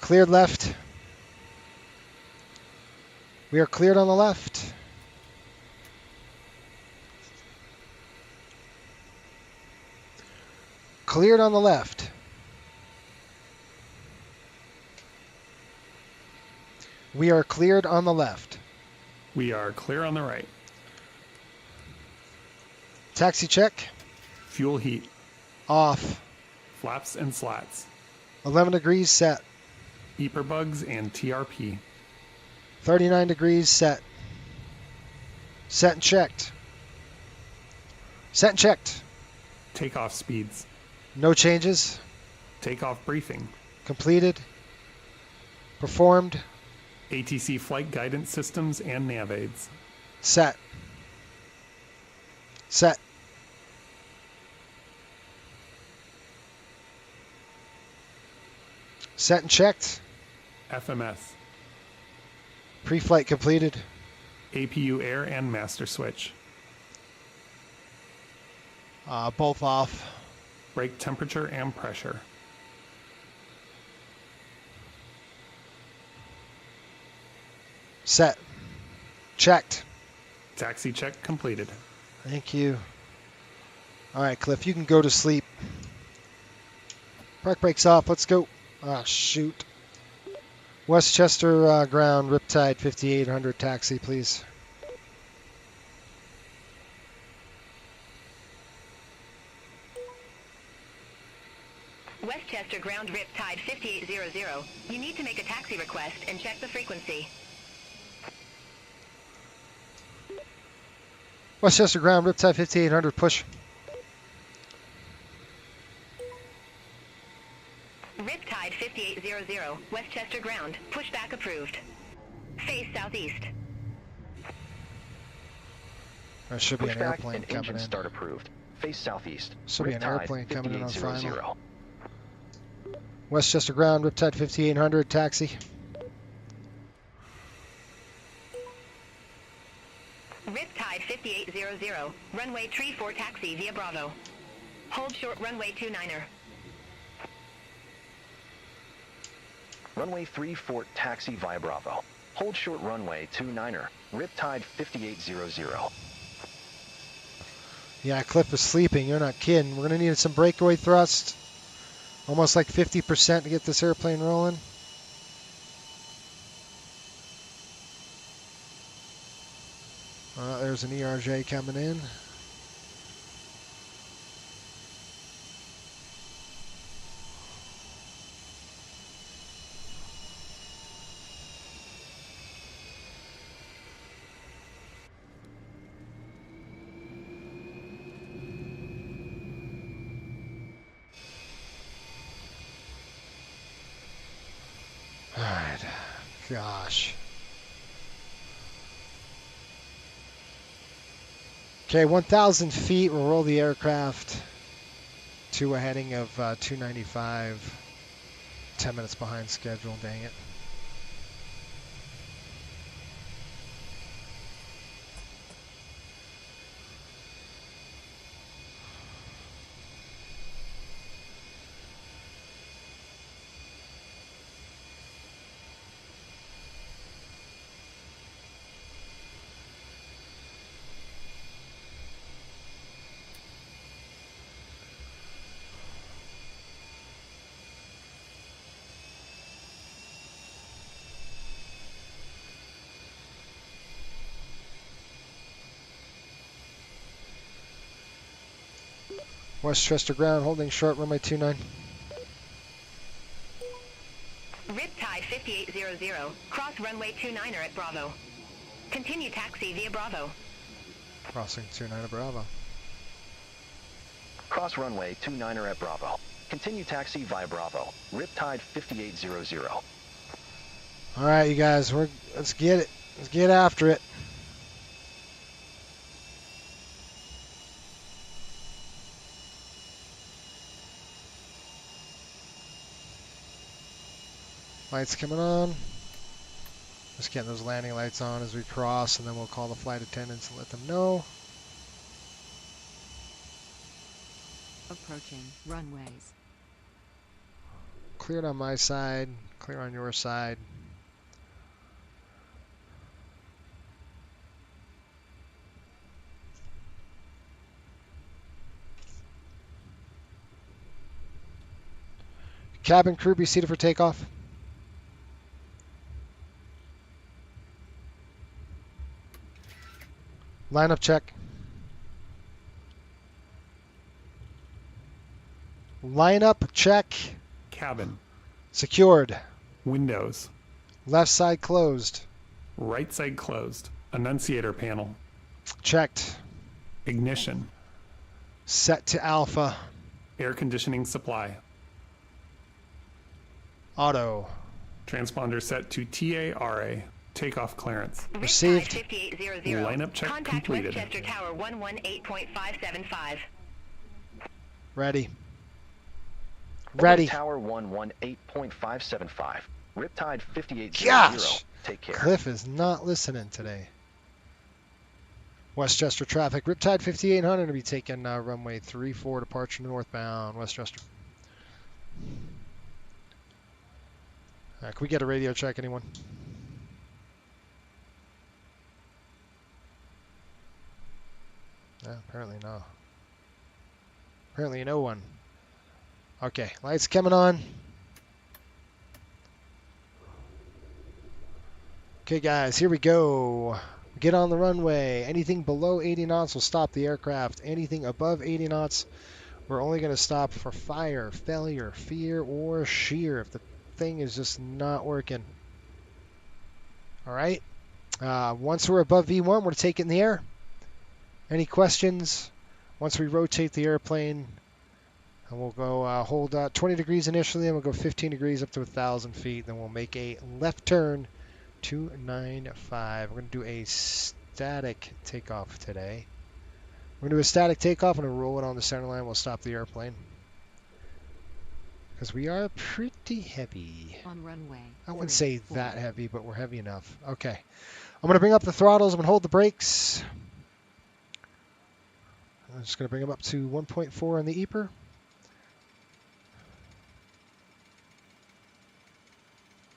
Speaker 2: Cleared left. We are cleared on the left. Cleared on the left. We are cleared on the left.
Speaker 4: We are clear on the right.
Speaker 2: Taxi check.
Speaker 4: Fuel heat.
Speaker 2: Off.
Speaker 4: Flaps and slats.
Speaker 2: 11 degrees set.
Speaker 4: Beeper bugs and TRP.
Speaker 2: 39 degrees set. Set and checked. Set and checked.
Speaker 4: Takeoff speeds.
Speaker 2: No changes.
Speaker 4: Takeoff briefing.
Speaker 2: Completed. Performed.
Speaker 4: ATC flight guidance systems and nav aids.
Speaker 2: Set. Set. Set and checked.
Speaker 4: FMS.
Speaker 2: Pre-flight completed.
Speaker 4: APU air and master switch.
Speaker 2: Both off.
Speaker 4: Brake temperature and pressure.
Speaker 2: Set. Checked.
Speaker 4: Taxi check completed.
Speaker 2: Thank you. All right, Cliff, you can go to sleep. Park brakes off. Let's go. Ah, shoot. Westchester ground, Riptide 5800 taxi, please.
Speaker 5: Westchester ground Riptide 5800. You need to make a taxi request and check the frequency.
Speaker 2: Westchester ground, Riptide 5800, push.
Speaker 5: Riptide 5800, Westchester ground, pushback approved. Face southeast.
Speaker 2: There should be an
Speaker 6: Pushback
Speaker 2: airplane
Speaker 6: and
Speaker 2: coming
Speaker 6: engine
Speaker 2: in.
Speaker 6: start approved. Face southeast.
Speaker 2: Should be an
Speaker 6: Riptide
Speaker 2: airplane coming in on
Speaker 6: 5800.
Speaker 2: final. Westchester ground, Riptide 5800, taxi.
Speaker 5: Riptide 5800, runway tree 4 taxi via Bravo. Hold short runway 29er.
Speaker 6: Runway 34 taxi via Bravo. Hold short runway 29er. Riptide 5800.
Speaker 2: Yeah, Cliff is sleeping. You're not kidding. We're going to need some breakaway thrust. Almost like 50% to get this airplane rolling. There's an ERJ coming in. All right. Gosh. Okay, 1,000 feet. We'll roll the aircraft to a heading of 295. 10 minutes behind schedule, dang it. Westchester ground, holding short, runway 29.
Speaker 5: Riptide 5800, cross runway 29er at Bravo. Continue taxi via Bravo.
Speaker 2: Crossing 29 at Bravo.
Speaker 6: Cross runway 29er at Bravo. Continue taxi via Bravo. Riptide 5800.
Speaker 2: All right, you guys, let's get it. Let's get after it. Lights coming on. Just getting those landing lights on as we cross, and then we'll call the flight attendants and let them know.
Speaker 11: Approaching runways.
Speaker 2: Cleared on my side, clear on your side. Cabin crew be seated for takeoff. Lineup check. Lineup check.
Speaker 4: Cabin.
Speaker 2: Secured.
Speaker 4: Windows.
Speaker 2: Left side closed.
Speaker 4: Right side closed. Annunciator panel.
Speaker 2: Checked.
Speaker 4: Ignition.
Speaker 2: Set to alpha.
Speaker 4: Air conditioning supply.
Speaker 2: Auto.
Speaker 4: Transponder set to TARA. Takeoff clearance.
Speaker 2: Received.
Speaker 5: 5800.
Speaker 4: Lineup check
Speaker 5: Contact
Speaker 4: completed.
Speaker 5: Westchester Tower 118.575.
Speaker 2: Ready. Ready.
Speaker 6: Tower 118.575. Riptide 5800.
Speaker 2: Gosh!
Speaker 6: Take care.
Speaker 2: Cliff is not listening today. Westchester traffic. Riptide 5800 to be taking runway 34 departure northbound. Westchester. Can we get a radio check, anyone? No, apparently no. Apparently no one. Okay, lights coming on. Okay, guys, here we go. Get on the runway. Anything below 80 knots will stop the aircraft. Anything above 80 knots, we're only going to stop for fire, failure, fear, or shear if the thing is just not working. All right. Once we're above V1, we're to take it in the air. Any questions? Once we rotate the airplane, and we'll go hold 20 degrees initially, and we'll go 15 degrees up to 1,000 feet. Then we'll make a left turn, 295. We're going to do a static takeoff today. We're going to do a static takeoff and roll it on the center line. We'll stop the airplane. Because we are pretty heavy.
Speaker 11: On runway.
Speaker 2: I wouldn't say that heavy, but we're heavy enough. Okay. I'm going to bring up the throttles. I'm going to hold the brakes. I'm just going to bring them up to 1.4 on the EPR.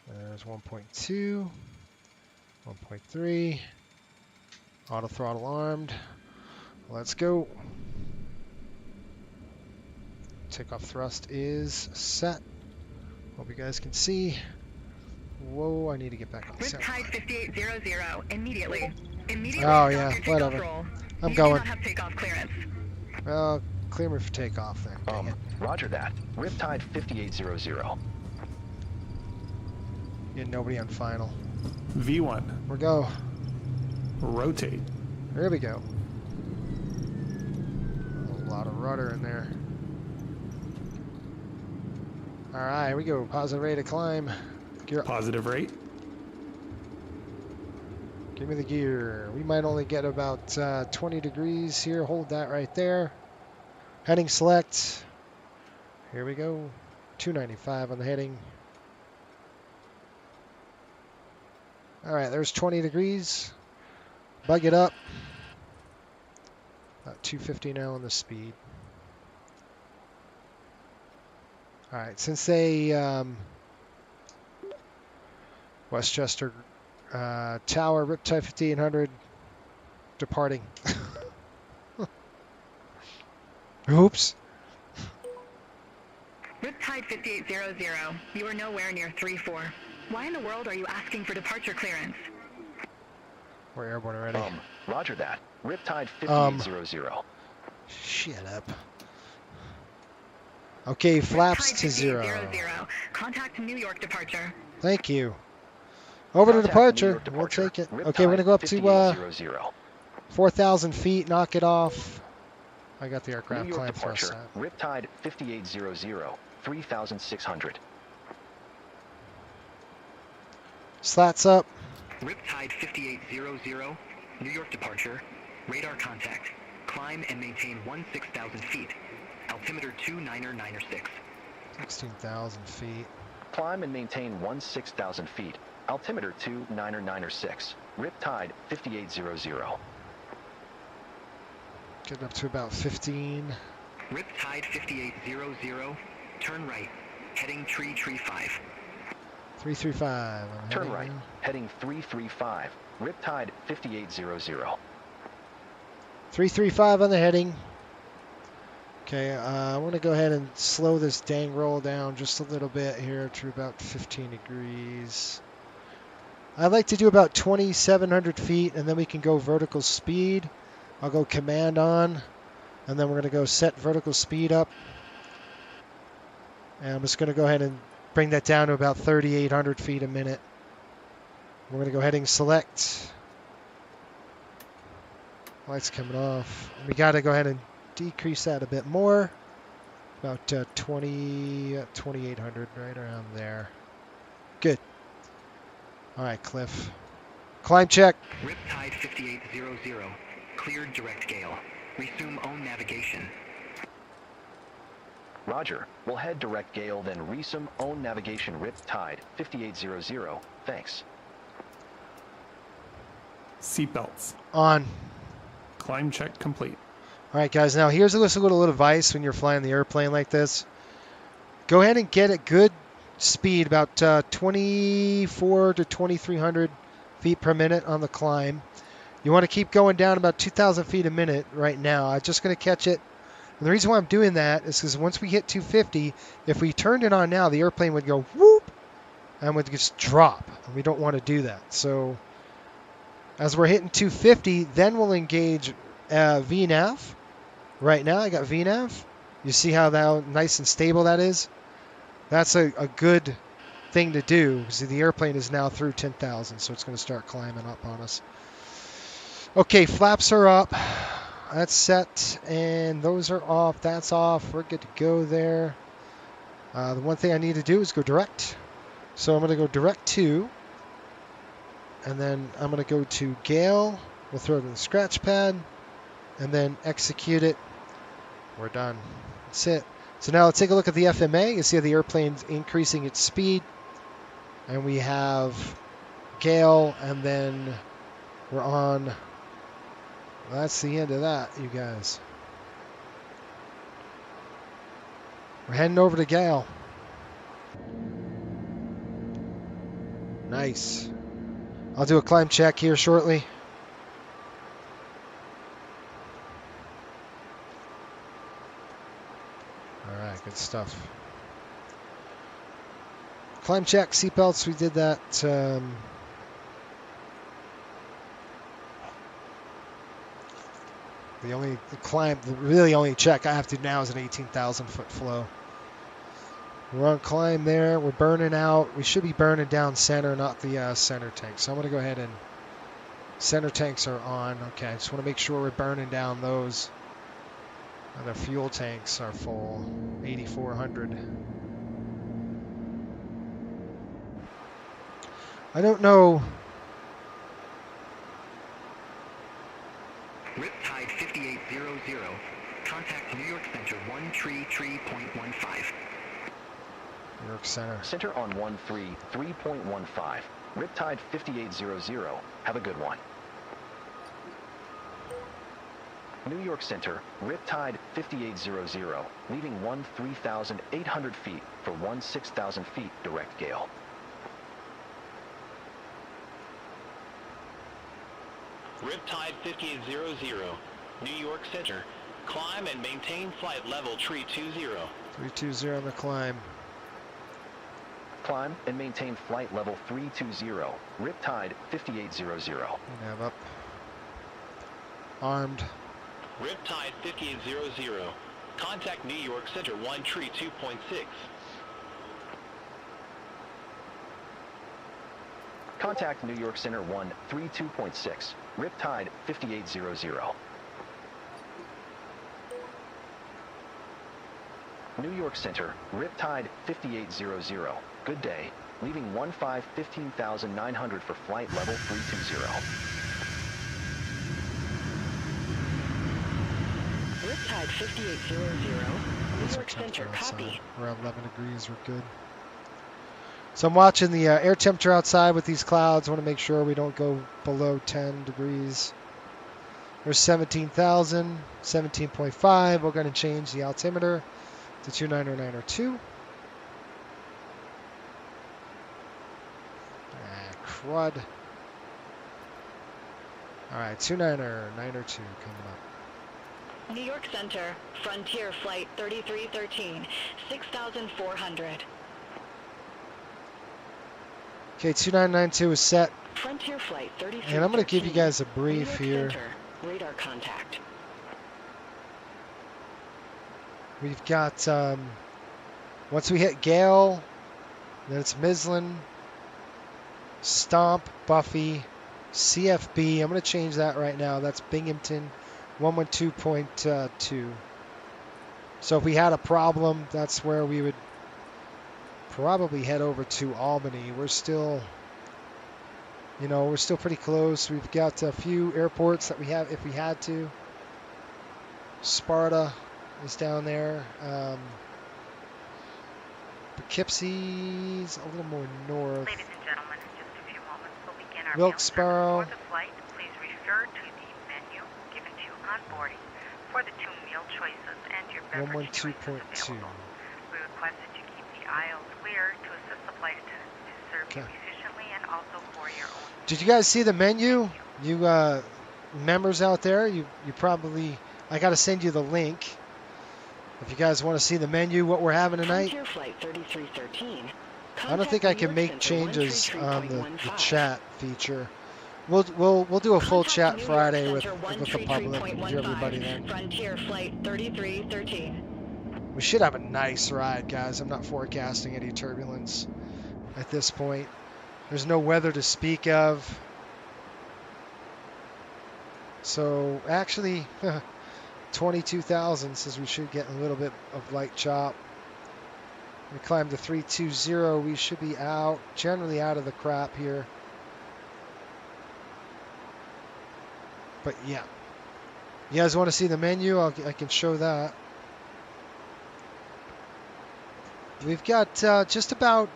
Speaker 2: There's 1.2, 1.3. Auto throttle armed. Let's go. Takeoff thrust is set. Hope you guys can see. Whoa, I need to get back on the center.
Speaker 5: Riptide 5800, immediately.
Speaker 2: Oh yeah, whatever. I'm going.
Speaker 5: You do not have takeoff clearance.
Speaker 2: Well, clear me for takeoff then. Dang it.
Speaker 6: Roger that. Riptide 5800.
Speaker 2: Get nobody on final.
Speaker 4: V1.
Speaker 2: We're go.
Speaker 4: Rotate.
Speaker 2: There we go. A lot of rudder in there. All right, here we go. Positive rate of climb. Gear up.
Speaker 4: Positive rate.
Speaker 2: Give me the gear. We might only get about 20 degrees here. Hold that right there. Heading select. Here we go. 295 on the heading. All right, there's 20 degrees. Bug it up. About 250 now on the speed. All right, since they Westchester Tower, Riptide 5800, departing. Oops.
Speaker 5: Riptide 5800, you are nowhere near 3-4. Why in the world are you asking for departure clearance?
Speaker 2: We're airborne already.
Speaker 6: Roger that. Riptide 5800.
Speaker 2: Shut up. Okay, flaps to
Speaker 5: Riptide
Speaker 2: 0.
Speaker 5: 5800. Contact New York departure.
Speaker 2: Thank you. Over to
Speaker 6: Contact New
Speaker 2: departure.
Speaker 6: York
Speaker 2: We'll
Speaker 6: departure.
Speaker 2: take it.
Speaker 6: Riptide
Speaker 2: Okay, we're going to go up to
Speaker 6: 5800.
Speaker 2: 4,000 feet. Knock it off. I got the
Speaker 6: New
Speaker 2: aircraft
Speaker 6: York
Speaker 2: climb thrust
Speaker 6: departure.
Speaker 2: set.
Speaker 6: Riptide 5800. 3600.
Speaker 2: Slats up.
Speaker 8: Riptide 5800, New York departure. Radar contact. Climb and maintain 16,000 feet. Altimeter 29906.
Speaker 2: 16,000 feet.
Speaker 6: Climb and maintain 16,000 feet. Altimeter 29906. Riptide 5800.
Speaker 2: Getting up to about 15.
Speaker 8: Riptide 5800, turn right. Heading tree 5.
Speaker 2: 335. I'm
Speaker 6: Turn
Speaker 2: heading
Speaker 6: right.
Speaker 2: now.
Speaker 6: Heading 335. Riptide 5800.
Speaker 2: 335 on the heading. Okay, I want to go ahead and slow this dang roll down just a little bit here to about 15 degrees. I'd like to do about 2,700 feet, and then we can go vertical speed. I'll go command on, and then we're going to go set vertical speed up. And I'm just going to go ahead and bring that down to about 3,800 feet a minute. We're going to go heading select. Lights coming off. We got to go ahead and decrease that a bit more. About 2,800, right around there. Good. All right, Cliff. Climb check.
Speaker 8: Riptide 5800, cleared direct gale. Resume own navigation.
Speaker 6: Roger. We'll head direct gale, then resume own navigation. Riptide 5800. Thanks.
Speaker 4: Seatbelts.
Speaker 2: On.
Speaker 4: Climb check complete.
Speaker 2: All right, guys. Now, here's a little advice when you're flying the airplane like this. Go ahead and get a good speed, about 2,400 to 2,300 feet per minute on the climb. You want to keep going down about 2,000 feet a minute right now. I'm just going to catch it. And the reason why I'm doing that is because once we hit 250, if we turned it on now, the airplane would go whoop and would just drop. And we don't want to do that. So as we're hitting 250, then we'll engage VNAV. Right now, I got VNAV. You see how nice and stable that is? That's a good thing to do because the airplane is now through 10,000, so it's going to start climbing up on us. Okay, flaps are up. That's set, and those are off. That's off. We're good to go there. The one thing I need to do is go direct. So I'm going to go direct to, and then I'm going to go to Gale. We'll throw it in the scratch pad, and then execute it. We're done. That's it. So now let's take a look at the FMA. You see how the airplane's increasing its speed. And we have Gale, and then we're on. That's the end of that, you guys. We're heading over to Gale. Nice. I'll do a climb check here shortly. All right, good stuff. Climb check, seatbelts, we did that. The really only check I have to do now is an 18,000 foot flow. We're on climb there. We're burning out. We should be burning down center, not the center tank. So I'm going to go ahead and center tanks are on. Okay, I just want to make sure we're burning down those. And the fuel tanks are full, 8,400. I don't know.
Speaker 8: Riptide 5800, contact New York Center 133.15.
Speaker 2: New York Center.
Speaker 6: Center on 133.15. Riptide 5800. Have a good one. New York Center, Riptide 5800, leaving 13,800 feet for 16,000 feet direct gale.
Speaker 9: Riptide 5800, New York Center. Climb and maintain flight level 320.
Speaker 2: 320 on the climb.
Speaker 6: Climb and maintain flight level 320. Riptide 5800.
Speaker 2: Nav up. Armed.
Speaker 9: Riptide 5800, Contact New York Center 132.6.
Speaker 6: Contact New York Center 132.6. Riptide 5800. New York Center, Riptide 5800. Good day. Leaving 15,900 for flight level 320.
Speaker 5: Riptide 5800. New York Center, copy.
Speaker 2: Around 11 degrees, we're good. So I'm watching the air temperature outside with these clouds. I want to make sure we don't go below 10 degrees. There's 17,000, 17.5. We're going to change the altimeter to 29092. Crud. All right, 29092 coming up.
Speaker 5: New York Center, Frontier Flight 3313, 6,400.
Speaker 2: Okay, 2992 is set.
Speaker 5: Frontier Flight 3313.
Speaker 2: And I'm going to give you guys a brief
Speaker 5: New York
Speaker 2: here.
Speaker 5: Center, radar contact.
Speaker 2: We've got, once we hit Gale, then it's Mislin, Stomp, Buffy, CFB. I'm going to change that right now. That's Binghamton 112.2. So if we had a problem, that's where we would probably head over to Albany. We're still, we're still pretty close. We've got a few airports that we have if we had to. Sparta is down there. Poughkeepsie's a little more north.
Speaker 10: Ladies and gentlemen, in just a few moments, we'll begin our
Speaker 2: Wilkesboro.
Speaker 10: meal service for the flight. Please refer to the menu given to you on boarding for the 2 meal choices and your beverage choices
Speaker 2: 112.2.
Speaker 10: available. We request that you keep the aisles clear to assist the flight attendants to serve you efficiently and also for your own.
Speaker 2: Did you guys see the menu? You members out there, you probably, I got to send you the link. If you guys want to see the menu, what we're having tonight.
Speaker 5: Frontier Flight 3313.
Speaker 2: I don't think I can make changes on the chat feature. We'll do a full chat Friday with the public, with everybody then.
Speaker 5: Frontier Flight 3313.
Speaker 2: We should have a nice ride, guys. I'm not forecasting any turbulence at this point. There's no weather to speak of. So actually, 22,000 says we should get a little bit of light chop. We climb to 320. We should be generally out of the crap here. But yeah, you guys want to see the menu? I can show that. We've got just about,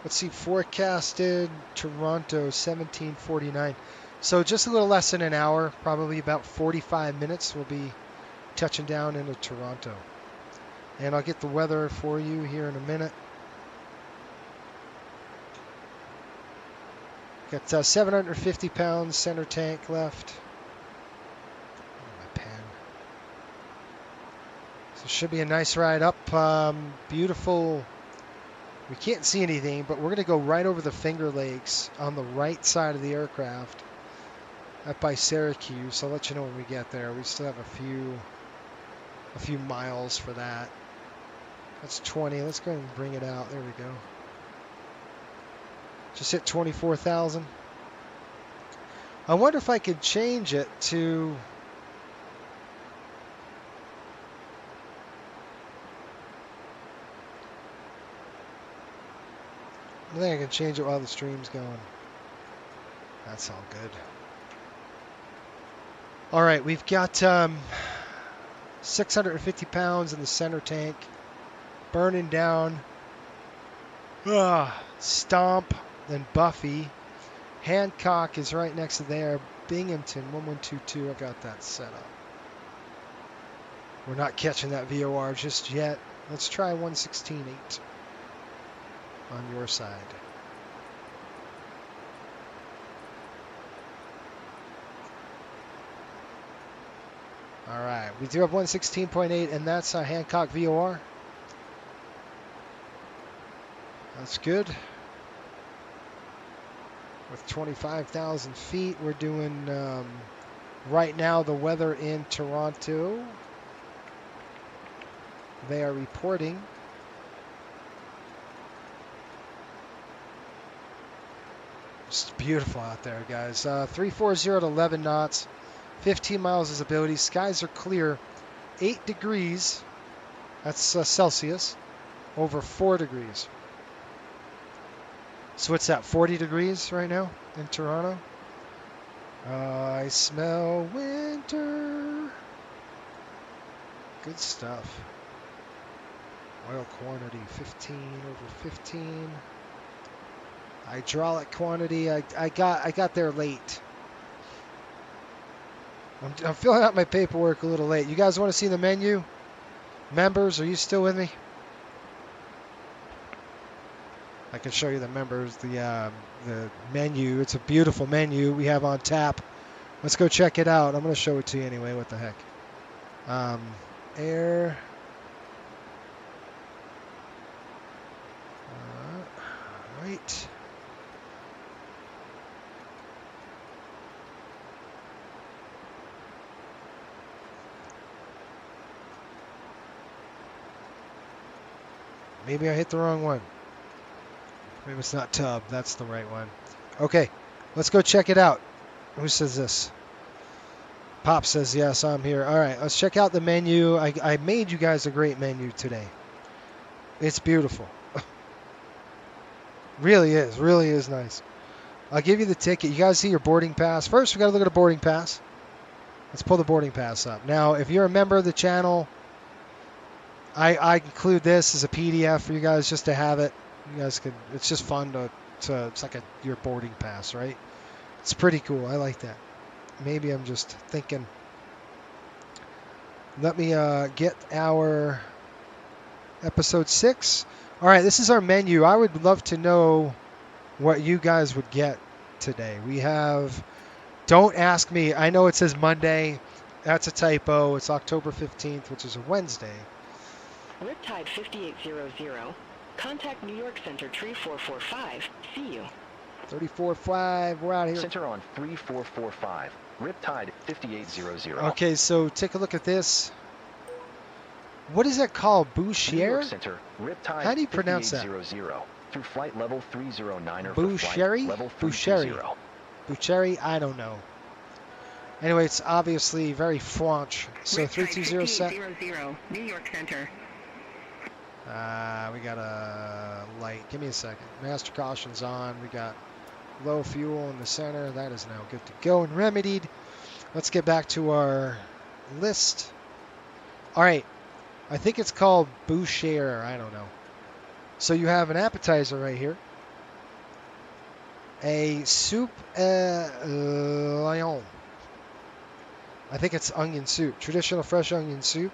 Speaker 2: let's see, forecasted Toronto 1749. So just a little less than an hour, probably about 45 minutes, we'll be touching down into Toronto. And I'll get the weather for you here in a minute. Got 750 pounds center tank left. My pen. So it should be a nice ride up. Beautiful. We can't see anything, but we're going to go right over the Finger Lakes on the right side of the aircraft. Up by Syracuse. I'll let you know when we get there. We still have a few miles for that. That's 20. Let's go ahead and bring it out. There we go. Just hit 24,000. I wonder if I could change it to I think I can change it while the stream's going. That's all good. All right, we've got 650 pounds in the center tank, burning down. Stomp, then Buffy. Hancock is right next to there. Binghamton, 1122. I got that set up. We're not catching that VOR just yet. Let's try 116.8 on your side. All right, we do have 116.8, and that's a Hancock VOR. That's good. With 25,000 feet, we're doing right now the weather in Toronto. They are reporting it's beautiful out there, guys. 340 to 11 knots, 15 miles visibility. Skies are clear. 8 degrees. That's Celsius. Over 4 degrees. So what's that? 40 degrees right now in Toronto. I smell winter. Good stuff. Oil quantity 15 over 15. Hydraulic quantity. I got there late. I'm filling out my paperwork a little late. You guys want to see the menu? Members, are you still with me? I can show you the members, the menu. It's a beautiful menu we have on tap. Let's go check it out. I'm going to show it to you anyway. What the heck? Air. Right. Maybe I hit the wrong one. Maybe it's not tub. That's the right one. Okay, let's go check it out. Who says this? Pop says yes, I'm here. All right, let's check out the menu. I made you guys a great menu today. It's beautiful. Really is nice. I'll give you the ticket. You guys see your boarding pass. First, we got to look at a boarding pass. Let's pull the boarding pass up. Now, if you're a member of the channel, I include this as a PDF for you guys just to have it. You guys can. It's just fun to it's like your boarding pass, right? It's pretty cool. I like that. Maybe I'm just thinking. Let me get our episode 6. All right, this is our menu. I would love to know what you guys would get today. We have. Don't ask me. I know it says Monday. That's a typo. It's October 15th, which is a Wednesday.
Speaker 5: Riptide 5800. Contact New York Center 3445. See you.
Speaker 2: 34.5. We're out here.
Speaker 6: Center on 3445. Riptide 5800.
Speaker 2: Okay, so take a look at this. What is that called? Bouchier?
Speaker 6: New York Center, Riptide
Speaker 2: How do you pronounce that?
Speaker 6: 5800. Through flight level 309 or
Speaker 2: Boucherie?
Speaker 6: level
Speaker 2: Boucherie.
Speaker 6: 320.
Speaker 2: Boucherie? I don't know. Anyway, it's obviously very French. So 320 set.
Speaker 5: New York Center.
Speaker 2: We got a light. Give me a second. Master caution's on. We got low fuel in the center. That is now good to go and remedied. Let's get back to our list. All right. I think it's called Boucher. I don't know. So you have an appetizer right here. A soup Lion. I think it's onion soup. Traditional fresh onion soup.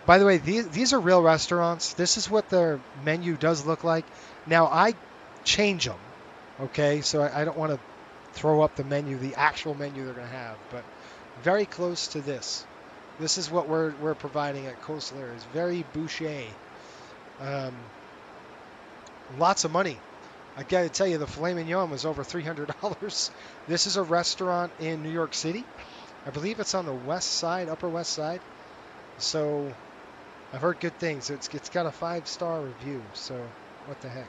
Speaker 2: By the way, these are real restaurants. This is what their menu does look like. Now, I change them, okay? So I don't want to throw up the menu, the actual menu they're going to have, but very close to this. This is what we're providing at Coastal Areas. Very bouché. Lots of money. I got to tell you, the filet mignon was over $300. This is a restaurant in New York City. I believe it's on the west side, Upper West Side. So I've heard good things. It's got a 5-star review. So what the heck?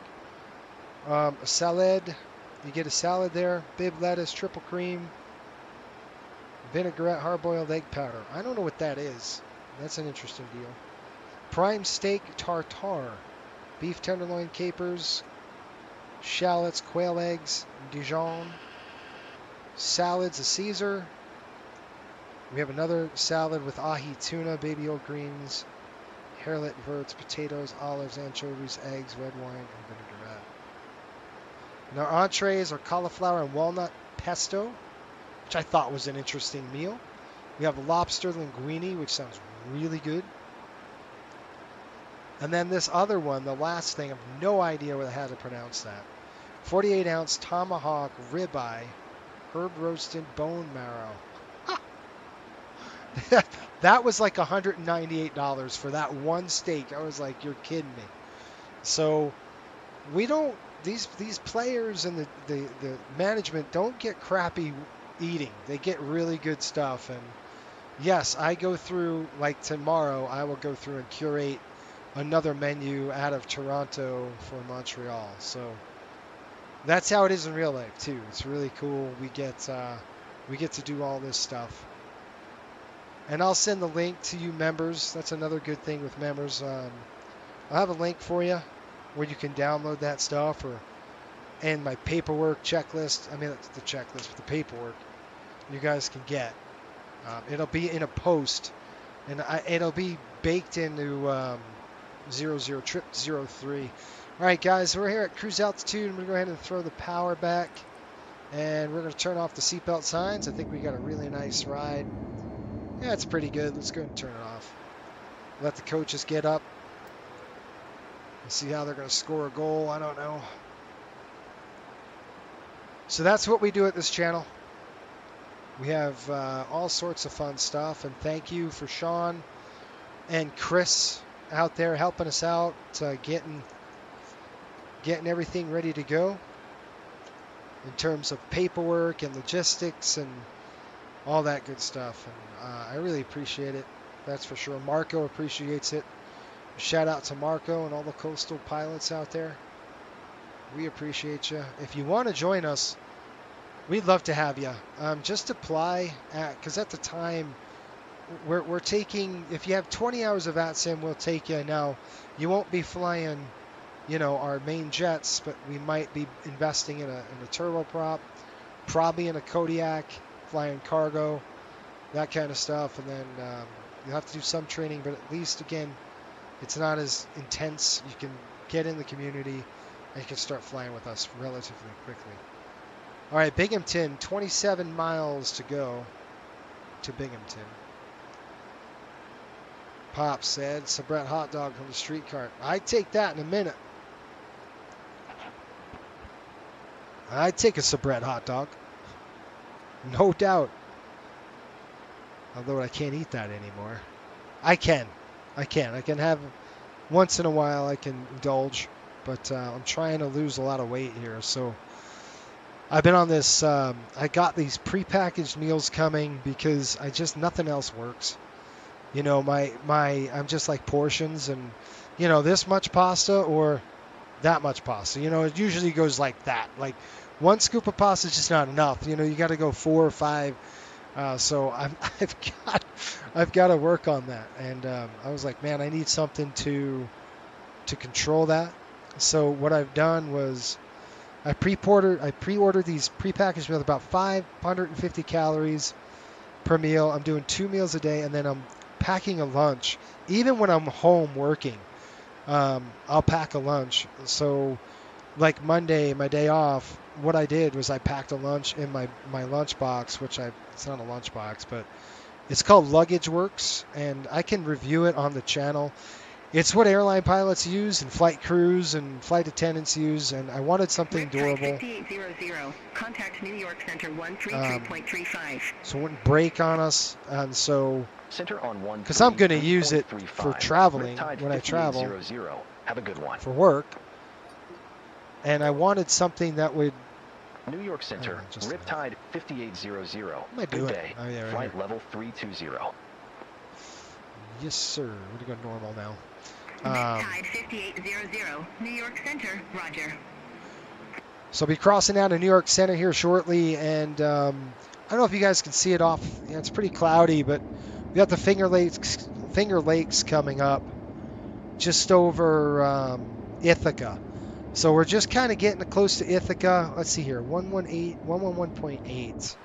Speaker 2: A salad. You get a salad there. Bib lettuce, triple cream, vinaigrette, hard-boiled egg powder. I don't know what that is. That's an interesting deal. Prime steak tartare. Beef tenderloin capers. Shallots, quail eggs, Dijon. Salads, a Caesar. We have another salad with ahi tuna, baby oat greens, harelet, verts, potatoes, olives, anchovies, eggs, red wine, and vinaigrette. And our entrees are cauliflower and walnut pesto, which I thought was an interesting meal. We have a lobster linguine, which sounds really good. And then this other one, the last thing, I have no idea how to pronounce that. 48-ounce tomahawk ribeye, herb roasted bone marrow. That was like $198 for that one steak. I was like, you're kidding me. So we don't, these players and the management don't get crappy eating. They get really good stuff. And yes, I go through, like tomorrow, I will go through and curate another menu out of Toronto for Montreal. So that's how it is in real life too. It's really cool. We get to do all this stuff. And I'll send the link to you members. That's another good thing with members. I'll have a link for you where you can download that stuff, and my paperwork checklist. I mean, that's the checklist, but the paperwork you guys can get. It'll be in a post, and it'll be baked into 00 trip 03. All right, guys, we're here at cruise altitude. I'm going to go ahead and throw the power back, and we're going to turn off the seatbelt signs. I think we got a really nice ride. Yeah, it's pretty good. Let's go ahead and turn it off. Let the coaches get up and see how they're going to score a goal. I don't know. So that's what we do at this channel. We have all sorts of fun stuff, and thank you for Sean and Chris out there helping us out, getting everything ready to go in terms of paperwork and logistics and all that good stuff. And I really appreciate it. That's for sure. Marco appreciates it. Shout out to Marco and all the coastal pilots out there. We appreciate you. If you want to join us, we'd love to have you. Just apply, because at the time, we're taking, if you have 20 hours of ATSIM, we'll take you. Now, you won't be flying, our main jets, but we might be investing in a turboprop, probably in a Kodiak, flying cargo, that kind of stuff. And then you'll have to do some training, but at least, again, it's not as intense. You can get in the community and you can start flying with us relatively quickly. All right, Binghamton, 27 miles to go to Binghamton. Pop said, Sabret hot dog from the street cart. I'd take that in a minute. I'd take a Sabret hot dog. No doubt. Although I can't eat that anymore. I can have, once in a while I can indulge, but I'm trying to lose a lot of weight here. So I've been on this, I got these prepackaged meals coming because nothing else works. I'm just like portions and, this much pasta or that much pasta. It usually goes like that. Like one scoop of pasta is just not enough. You got to go 4 or 5. So I've got to work on that. And I was like, man, I need something to control that. So what I've done was I pre-ordered these prepackaged meals, about 550 calories per meal. I'm doing 2 meals a day, and then I'm packing a lunch. Even when I'm home working, I'll pack a lunch. So like Monday, my day off, what I did was I packed a lunch in my lunch box, it's not a lunch box, but it's called Luggage Works, and I can review it on the channel. It's what airline pilots use and flight crews and flight attendants use, and I wanted something durable.
Speaker 5: 5800, contact New York Center 133.35.
Speaker 2: So it wouldn't break on us, and so
Speaker 6: Center on
Speaker 2: because I'm going to use it for traveling when I travel
Speaker 6: Have a good one.
Speaker 2: for work, and I wanted something that would.
Speaker 6: New York Center, Riptide 5800.
Speaker 2: Am I doing?
Speaker 6: Good day.
Speaker 2: Oh, yeah, right
Speaker 6: Flight
Speaker 2: here.
Speaker 6: level 320.
Speaker 2: Yes, sir. We're going to go normal now.
Speaker 5: Riptide 5800, New York Center, roger.
Speaker 2: So I'll be crossing out of New York Center here shortly, and I don't know if you guys can see it off. It's pretty cloudy, but we got the Finger Lakes coming up just over Ithaca. So we're just kind of getting close to Ithaca. Let's see here, 111.8.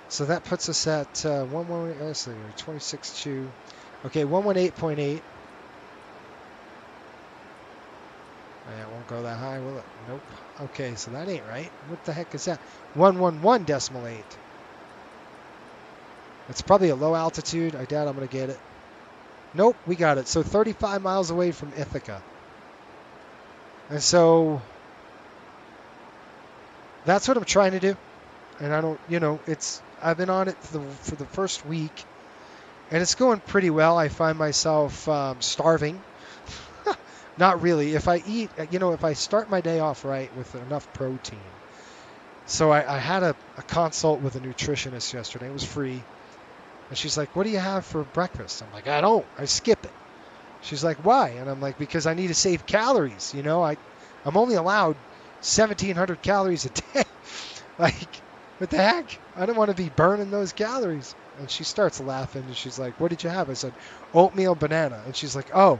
Speaker 2: So that puts us at 26.2. Okay, 118.8. It won't go that high, will it? Nope. Okay, so that ain't right. What the heck is that? 111.8. It's probably a low altitude. I doubt I'm going to get it. Nope, we got it. So 35 miles away from Ithaca. And so that's what I'm trying to do. And I don't, I've been on it for the first week, and it's going pretty well. I find myself starving. Not really. If I eat, if I start my day off right with enough protein. So I had a consult with a nutritionist yesterday. It was free. And she's like, what do you have for breakfast? I'm like, I don't. I skip it. She's like, why? And I'm like, because I need to save calories. You know, I'm only allowed 1,700 calories a day. Like, what the heck? I don't want to be burning those calories. And she starts laughing, and she's like, what did you have? I said, oatmeal banana. And she's like, oh,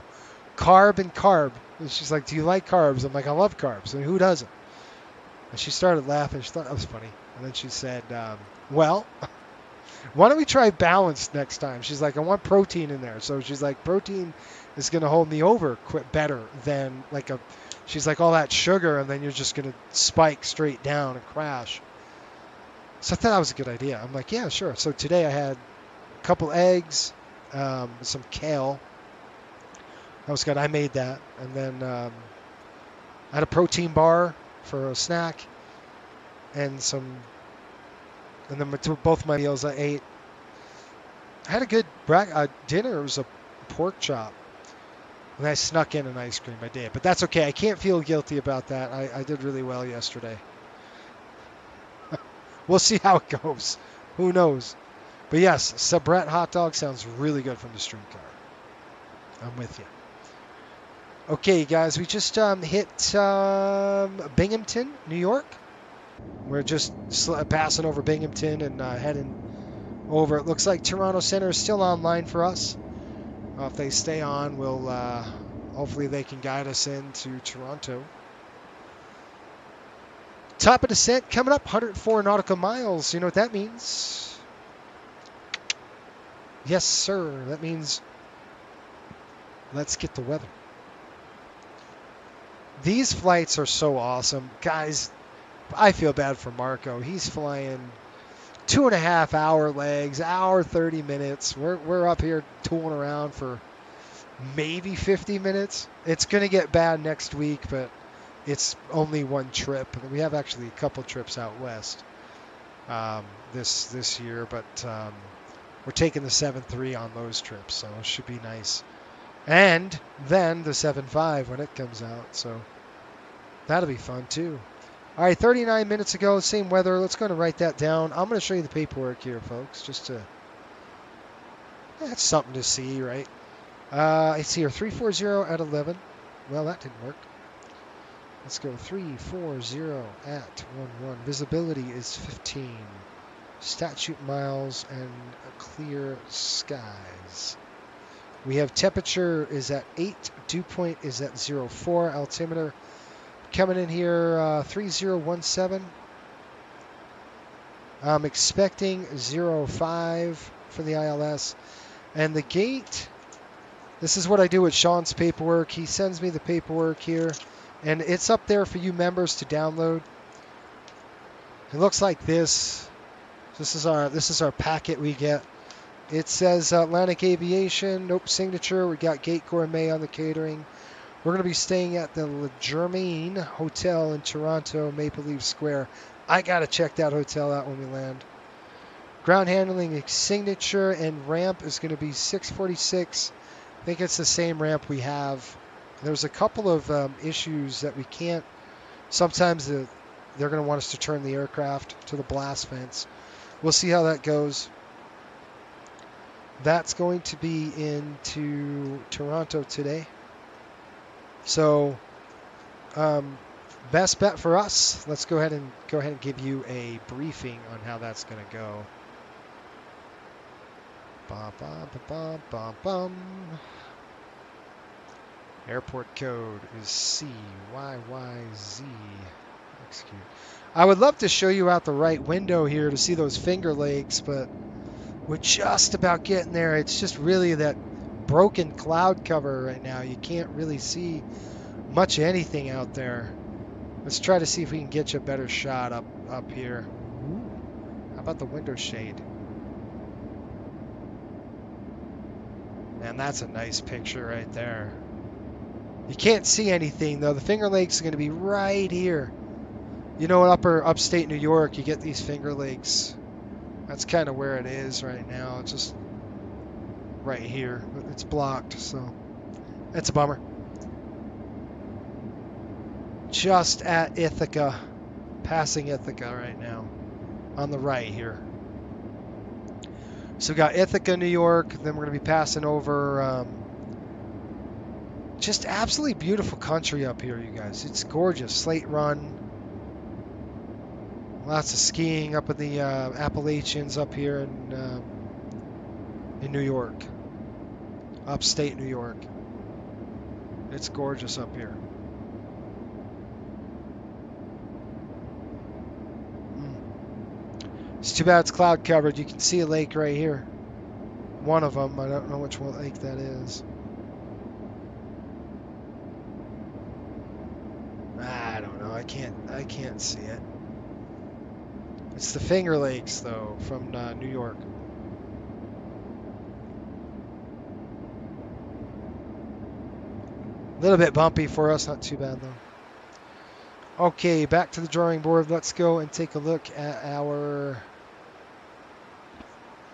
Speaker 2: carb and carb. And she's like, do you like carbs? I'm like, I love carbs. And who doesn't? And she started laughing. She thought that was funny. And then she said, well, why don't we try balanced next time? She's like, I want protein in there. So she's like, protein is going to hold me over better than like she's like, all that sugar, and then you're just going to spike straight down and crash. So I thought that was a good idea. I'm like, yeah, sure. So today I had a couple eggs, some kale. That was good. I made that. And then I had a protein bar for a snack, and then both my meals I ate. I had a good dinner. It was a pork chop. And I snuck in an ice cream. I did. But that's okay. I can't feel guilty about that. I did really well yesterday. We'll see how it goes. Who knows? But yes, Sabrett hot dog sounds really good from the streetcar. I'm with you. Okay, guys, we just hit Binghamton, New York. We're just passing over Binghamton and heading over. It looks like Toronto Center is still online for us. If they stay on, we'll hopefully they can guide us into Toronto. Top of descent coming up, 104 nautical miles. You know what that means? Yes, sir. That means let's get the weather. These flights are so awesome. Guys, I feel bad for Marco. He's flying 2.5 hour legs, hour 30 minutes. We're up here tooling around for maybe 50 minutes. It's going to get bad next week, but it's only one trip. We have actually a couple trips out west this year, but we're taking the 7.3 on those trips, so it should be nice. And then the 7.5 when it comes out, so that'll be fun too. All right, 39 minutes ago, same weather. Let's go and write that down. I'm going to show you the paperwork here, folks, just to, that's something to see, right? It's here, 340 at 11. Well, that didn't work. Let's go 340 at 11. Visibility is 15. Statute miles and clear skies. We have temperature is at 8. Dew point is at 04. Altimeter coming in here 3017. I'm expecting 05 for the ILS. And the gate, this is what I do with Sean's paperwork. He sends me the paperwork here, and it's up there for you members to download. It looks like this. This is our packet we get. It says Atlantic Aviation, nope, signature. We got Gate Gourmet on the catering. We're going to be staying at the Le Germain Hotel in Toronto, Maple Leaf Square. I got to check that hotel out when we land. Ground handling signature and ramp is going to be 646. I think it's the same ramp we have. There's a couple of issues that we can't. Sometimes they're going to want us to turn the aircraft to the blast fence. We'll see how that goes. That's going to be into Toronto today. So, best bet for us. Let's go ahead and give you a briefing on how that's going to go. Bum, bum, bum, bum, bum. Airport code is CYYZ. Execute. I would love to show you out the right window here to see those Finger Lakes, but we're just about getting there. It's just really that broken cloud cover right now. You can't really see much of anything out there. Let's try to see if we can get you a better shot up here. Ooh, how about the window shade? Man, that's a nice picture right there. You can't see anything though. The Finger Lakes are going to be right here. You know, upstate New York, you get these Finger Lakes. That's kind of where it is right now. It's just right here. It's blocked, so that's a bummer. Just at Ithaca, passing Ithaca right now, on the right here. So we got Ithaca, New York. Then we're going to be passing over just absolutely beautiful country up here, you guys. It's gorgeous. Slate Run. Lots of skiing up in the Appalachians up here in New York. Upstate New York. It's gorgeous up here. It's too bad it's cloud covered. You can see a lake right here. One of them. I don't know which one lake that is. I don't know. I can't see it. It's the Finger Lakes, though, from New York. A little bit bumpy for us, not too bad, though. Okay, back to the drawing board. Let's go and take a look at our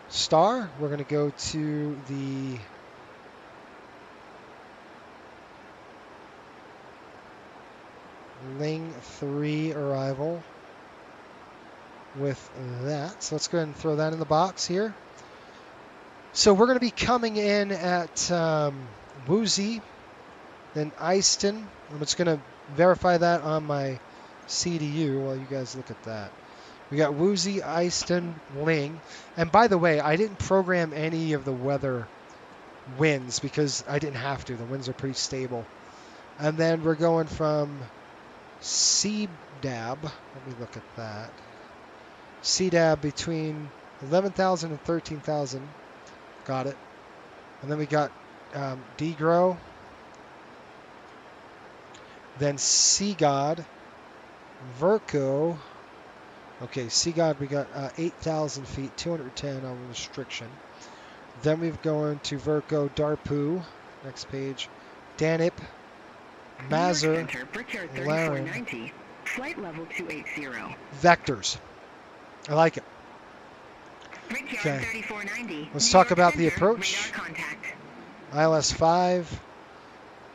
Speaker 2: star. We're going to go to the Ling 3 arrival with that. So let's go ahead and throw that in the box here. So we're going to be coming in at Woozy, then Easton. I'm just going to verify that on my CDU while you guys look at that. We got Woozy, Easton, Ling. And by the way, I didn't program any of the weather winds because I didn't have to. The winds are pretty stable. And then we're going from CDAB. Let me look at that. CDAB between 11,000 and 13,000. Got it. And then we got DGRO. Then CGOD. Verco. Okay, CGOD, we got 8,000 feet, 210 on restriction. Then we've gone to Verco, Darpu. Next page. Danip. Mazur. Laren.
Speaker 8: Flight level 280.
Speaker 2: Vectors. I like it. Okay. Let's talk about the approach. ILS 5.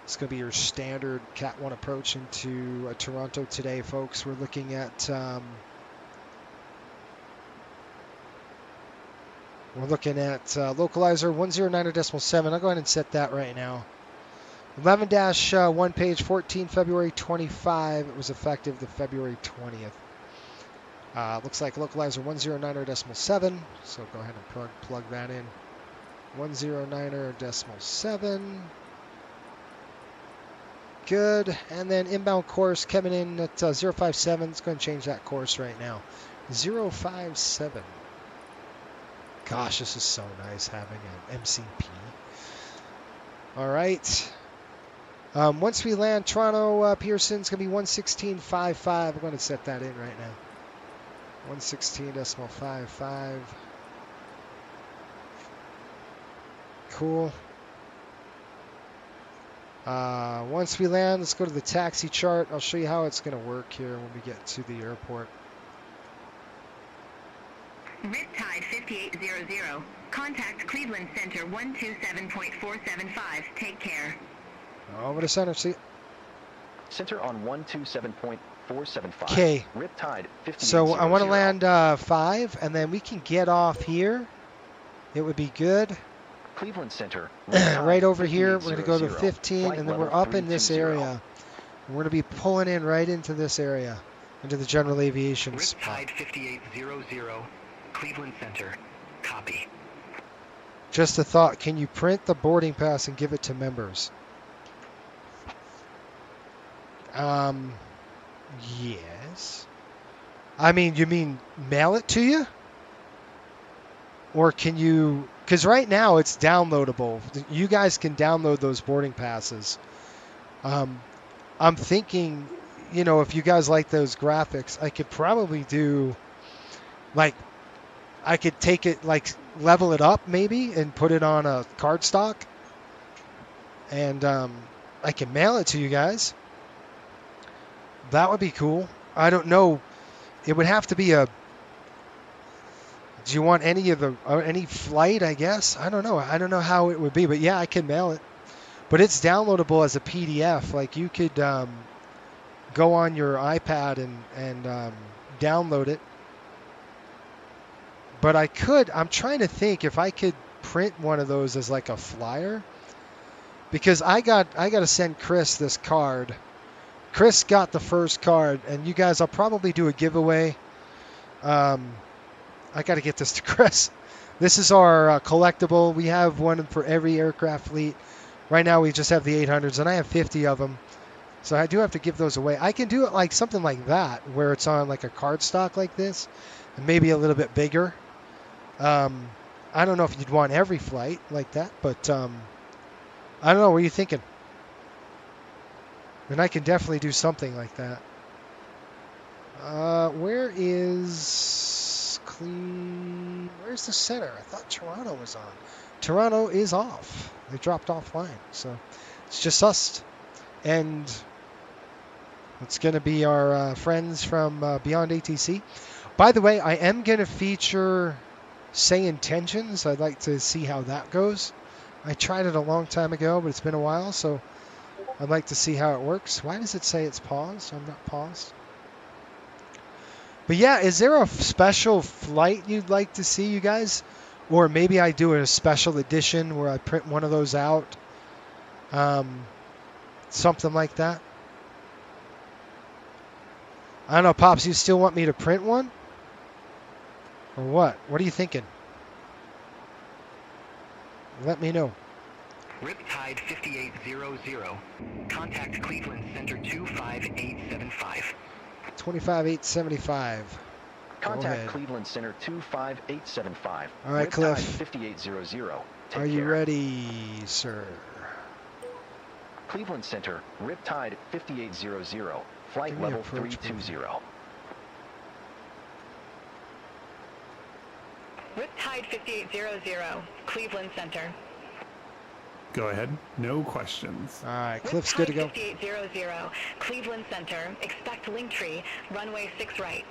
Speaker 2: It's going to be your standard Cat 1 approach into Toronto today, folks. We're looking at localizer 109.7. I'll go ahead and set that right now. 11-1 page 14 February 25. It was effective the February 20th. Looks like localizer 109.7. So go ahead and plug that in. 109.7. Good. And then inbound course coming in at 057. Let's go ahead and change that course right now. 057. Gosh, this is so nice having an MCP. All right. Once we land Toronto, Pearson's going to be 116.55. I'm going to set that in right now. 116.55. Cool. Once we land, let's go to the taxi chart. I'll show you how it's going to work here when we get to the airport.
Speaker 5: Riptide 5800. Contact Cleveland Center 127.475. Take care.
Speaker 2: Over to center seat.
Speaker 6: Center on 127.475.
Speaker 2: Okay.
Speaker 6: Riptide 5800.
Speaker 2: So I want to land 5, and then we can get off here. It would be good.
Speaker 6: Cleveland Center.
Speaker 2: Right over here, we're going to go to 15, and then we're up in this area. We're going to be pulling in right into this area, into the general aviation spot.
Speaker 8: Riptide 5800, Cleveland Center. Copy.
Speaker 2: Just a thought, can you print the boarding pass and give it to members? Yes. I mean, you mean mail it to you? Or can you, because right now it's downloadable. You guys can download those boarding passes. I'm thinking, you know, if you guys like those graphics, I could probably do, like, I could take it, like, level it up maybe and put it on a cardstock. And I can mail it to you guys. That would be cool. I don't know. It would have to be a... Do you want any of the any flight, I guess? I don't know. I don't know how it would be. But, yeah, I can mail it. But it's downloadable as a PDF. Like, you could go on your iPad and download it. But I'm trying to think if I could print one of those as like a flyer, because I got to send Chris this card. Chris got the first card, and you guys, I'll probably do a giveaway. I got to get this to Chris. This is our collectible. We have one for every aircraft fleet. Right now we just have the 800s, and I have 50 of them. So I do have to give those away. I can do it like something like that, where it's on like a card stock like this, and maybe a little bit bigger. I don't know if you'd want every flight like that, but I don't know. What are you thinking? And I can definitely do something like that. Where is Where's the center? I thought Toronto was on. Toronto is off. They dropped offline. So it's just us. And it's going to be our friends from Beyond ATC. By the way, I am going to feature Say Intentions. I'd like to see how that goes. I tried it a long time ago, but it's been a while, so I'd like to see how it works. Why does it say it's paused? I'm not paused. But yeah, is there a special flight you'd like to see, you guys? Or maybe I do a special edition where I print one of those out. Something like that. I don't know, Pops, you still want me to print one? Or what? What are you thinking? Let me know.
Speaker 8: Riptide 5800. Contact Cleveland Center 25875.
Speaker 2: 25875.
Speaker 6: Contact Cleveland Center 25875.
Speaker 2: All right,
Speaker 6: Riptide
Speaker 2: Cliff.
Speaker 6: 5800.
Speaker 2: Are you ready, sir?
Speaker 6: Cleveland Center, Riptide 5800. Flight level 320.
Speaker 5: Riptide 5800, Cleveland Center.
Speaker 4: Go ahead. No questions.
Speaker 2: All right, Cliff's good to go.
Speaker 5: 5800, Cleveland Center. Expect Linktree, runway 6 right.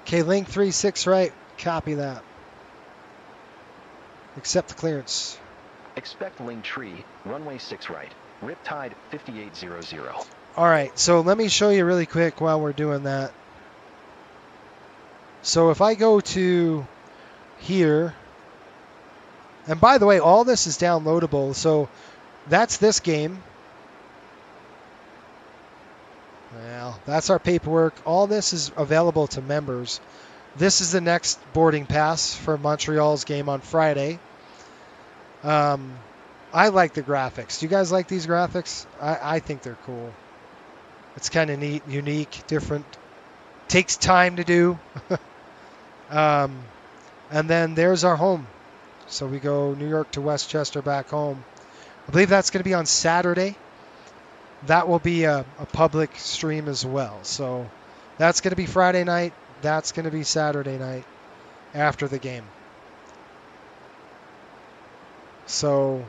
Speaker 2: Okay, link 36 right. Copy that. Accept the clearance.
Speaker 6: Expect Linktree, runway 6 right. Riptide 5800.
Speaker 2: All right, so let me show you really quick while we're doing that. So if I go to here, and by the way, all this is downloadable. So that's this game. Well, that's our paperwork. All this is available to members. This is the next boarding pass for Montreal's game on Friday. I like the graphics. Do you guys like these graphics? I think they're cool. It's kind of neat, unique, different. Takes time to do. And then there's our home. So we go New York to Westchester, back home. I believe that's going to be on Saturday. That will be a public stream as well. So that's going to be Friday night. That's going to be Saturday night after the game. So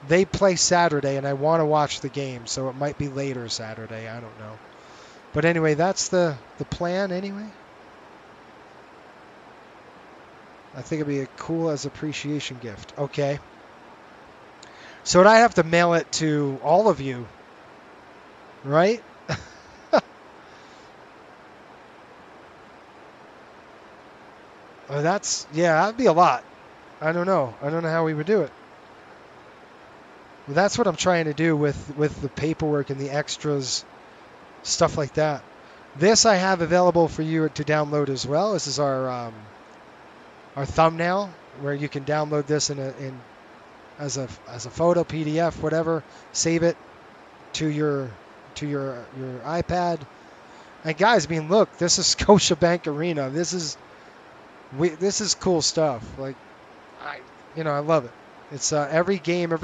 Speaker 2: they play Saturday, and I want to watch the game, so it might be later Saturday. I don't know. But anyway, that's the plan anyway. I think it'd be a cool as appreciation gift. Okay. So I have to mail it to all of you, right? That'd be a lot. I don't know. I don't know how we would do it. Well, that's what I'm trying to do with the paperwork and the extras, stuff like that. This I have available for you to download as well. This is our thumbnail, where you can download this as a photo, PDF, whatever. Save it to your iPad. And guys, I mean, look, this is Scotiabank Arena. This is cool stuff. Like, I love it. It's every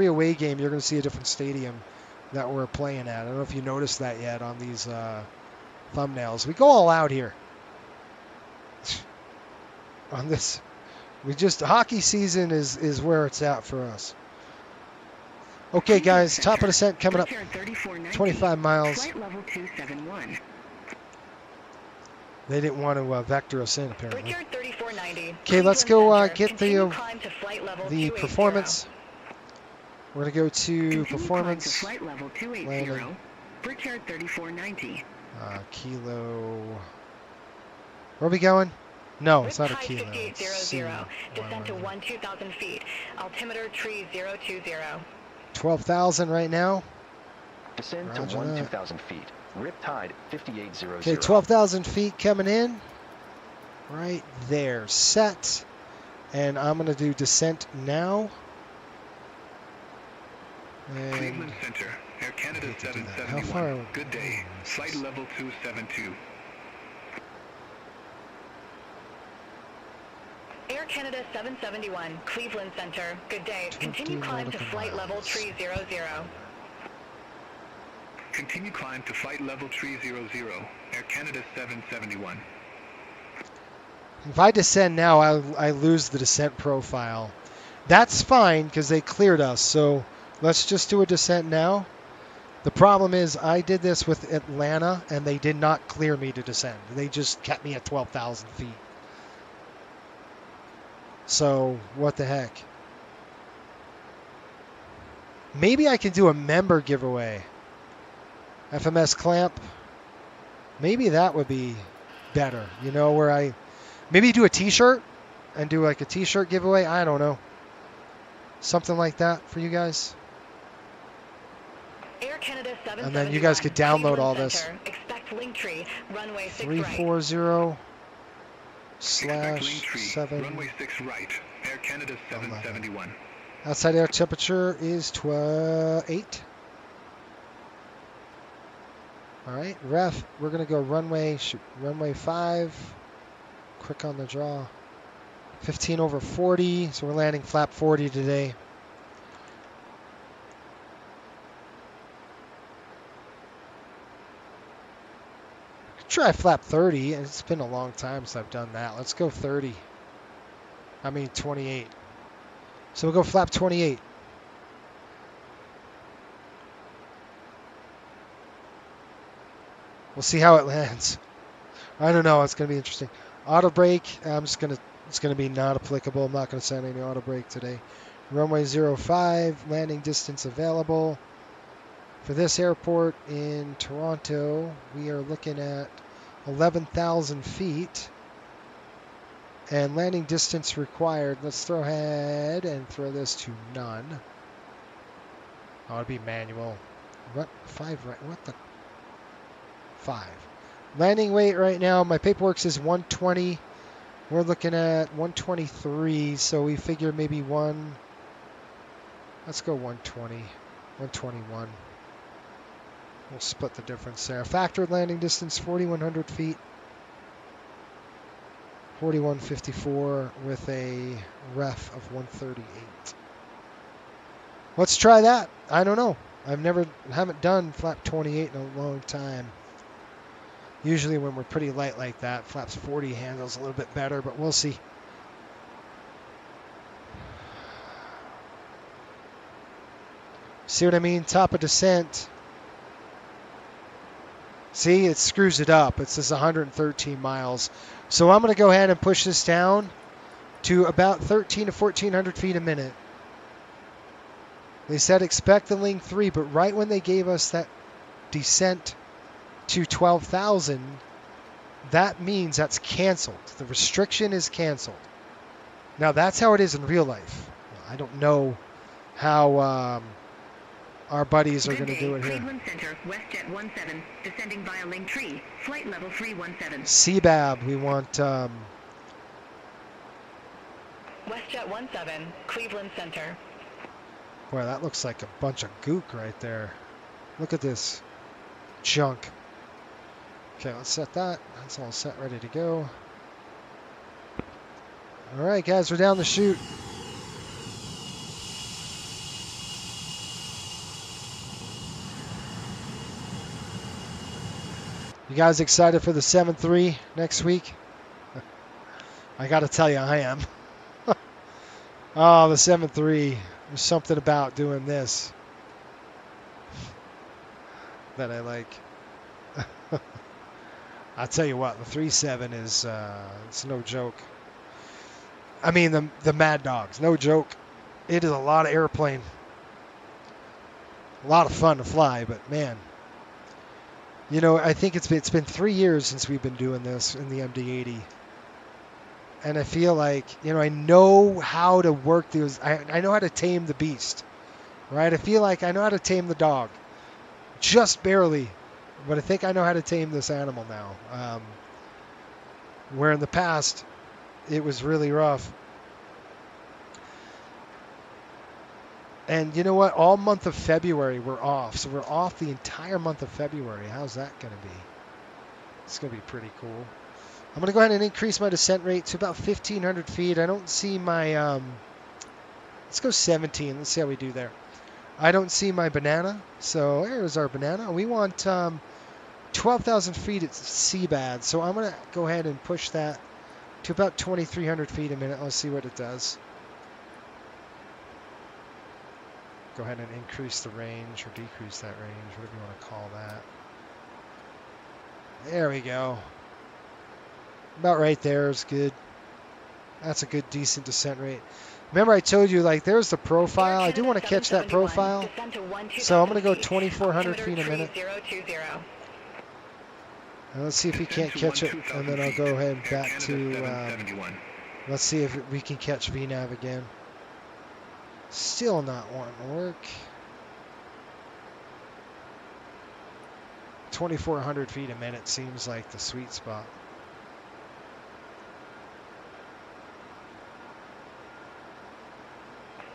Speaker 2: away game, you're going to see a different stadium that we're playing at. I don't know if you noticed that yet on these thumbnails. We go all out here on this. Hockey season is where it's at for us. Okay, guys, top of descent coming up. 25 miles.
Speaker 8: Flight level 271.
Speaker 2: They didn't want to vector us in, apparently.
Speaker 5: 3490.
Speaker 2: Okay, let's go get
Speaker 5: Continue climb to flight level
Speaker 2: the
Speaker 5: 280.
Speaker 2: performance. We're going to go to
Speaker 8: Continue
Speaker 2: performance.
Speaker 8: climb to flight level 280.
Speaker 2: Landing.
Speaker 8: Brickyard 3490.
Speaker 2: Kilo. Where are we going? No, it's not a
Speaker 5: Riptide
Speaker 2: kilo. It's
Speaker 5: 5800, descend to
Speaker 2: C111.
Speaker 5: 12,000 feet. Altimeter tree 020.
Speaker 2: 12,000 right now.
Speaker 6: Descend to
Speaker 2: Roger
Speaker 6: 12,000 feet. Riptide 5800.
Speaker 2: Okay, 12,000 feet coming in. Right there. Set. And I'm going to do descent now. And
Speaker 11: Cleveland Center, Air Canada
Speaker 2: How
Speaker 11: 771.
Speaker 2: far?
Speaker 11: Good day. Flight level 272.
Speaker 5: Air Canada 771, Cleveland Center. Good day.
Speaker 2: 20
Speaker 5: Continue climb to
Speaker 2: nautical
Speaker 5: flight level
Speaker 2: miles.
Speaker 5: 300.
Speaker 11: Continue climb to flight level 300. Air Canada 771.
Speaker 2: If I descend now, I lose the descent profile. That's fine because they cleared us. So let's just do a descent now. The problem is I did this with Atlanta and they did not clear me to descend. They just kept me at 12,000 feet. So what the heck? Maybe I can do a member giveaway. FMS clamp. Maybe that would be better. You know, where I maybe do a t-shirt and do like a t-shirt giveaway. I don't know. Something like that for you guys.
Speaker 5: Air Canada 771,
Speaker 2: And then you guys could download
Speaker 5: Cleveland
Speaker 2: all
Speaker 5: Center.
Speaker 2: this.
Speaker 5: Expect Linktree, runway 6 right.
Speaker 2: 340
Speaker 11: Expect
Speaker 2: /
Speaker 11: Linktree,
Speaker 2: 7.
Speaker 11: runway 6 right. Air Canada 771.
Speaker 2: Outside air temperature is 8. All right, ref, we're going to go runway 5. Quick on the draw. 15 over 40, so we're landing flap 40 today. Try flap 30. It's been a long time since I've done that. Let's go 30. I mean 28. So we'll go flap 28. We'll see how it lands. I don't know. It's going to be interesting. Auto brake. It's going to be not applicable. I'm not going to send any auto brake today. Runway 05. Landing distance available. For this airport in Toronto, we are looking at 11,000 feet. And landing distance required. Let's throw ahead and throw this to none. Oh, it'd be manual. What? 5 right? What the? 5. Landing weight right now, my paperwork says 120. We're looking at 123, so we figure maybe let's go 120, 121. We'll split the difference there. Factored landing distance, 4,100 feet. 4154 with a ref of 138. Let's try that. I don't know. Haven't done flap 28 in a long time. Usually when we're pretty light like that, flaps 40 handles a little bit better, but we'll see. See what I mean? Top of descent. See, it screws it up. It says 113 miles. So I'm going to go ahead and push this down to about 13 to 1,400 feet a minute. They said expect the Link 3, but right when they gave us that descent to 12,000, that means that's canceled. The restriction is canceled. Now, that's how it is in real life. I don't know how our buddies are going to do it here.
Speaker 5: Cleveland Center, WestJet 17, descending via Linktree, flight level 317.
Speaker 2: CBAB, we want...
Speaker 5: WestJet 17, Cleveland Center.
Speaker 2: Boy, that looks like a bunch of gook right there. Look at this junk. Okay, let's set that. That's all set, ready to go. All right, guys, we're down the chute. You guys excited for the 7-3 next week? I got to tell you, I am. Oh, the 7-3. There's something about doing this that I like. I'll tell you what, the 3.7 is it's no joke. I mean, the Mad Dogs, no joke. It is a lot of airplane. A lot of fun to fly, but man. You know, I think it's been 3 years since we've been doing this in the MD-80. And I feel like, you know, I know how to work those. I know how to tame the beast, right? I feel like I know how to tame the dog. Just barely. But I think I know how to tame this animal now. Where in the past, it was really rough. And you know what? All month of February, we're off. So we're off the entire month of February. How's that going to be? It's going to be pretty cool. I'm going to go ahead and increase my descent rate to about 1,500 feet. I don't see my... let's go 17. Let's see how we do there. I don't see my banana. So there's our banana. We want 12,000 feet at seabed. So I'm going to go ahead and push that to about 2,300 feet a minute. Let's see what it does. Go ahead and increase the range or decrease that range, whatever you want to call that. There we go. About right there is good. That's a good, decent descent rate. Remember I told you, like, there's the profile. I do want to catch that profile. So I'm going to go 2,400 feet a minute. And let's see if we can't catch it. And then I'll go ahead and back to... let's see if we can catch VNAV again. Still not wanting to work. 2,400 feet a minute seems like the sweet spot.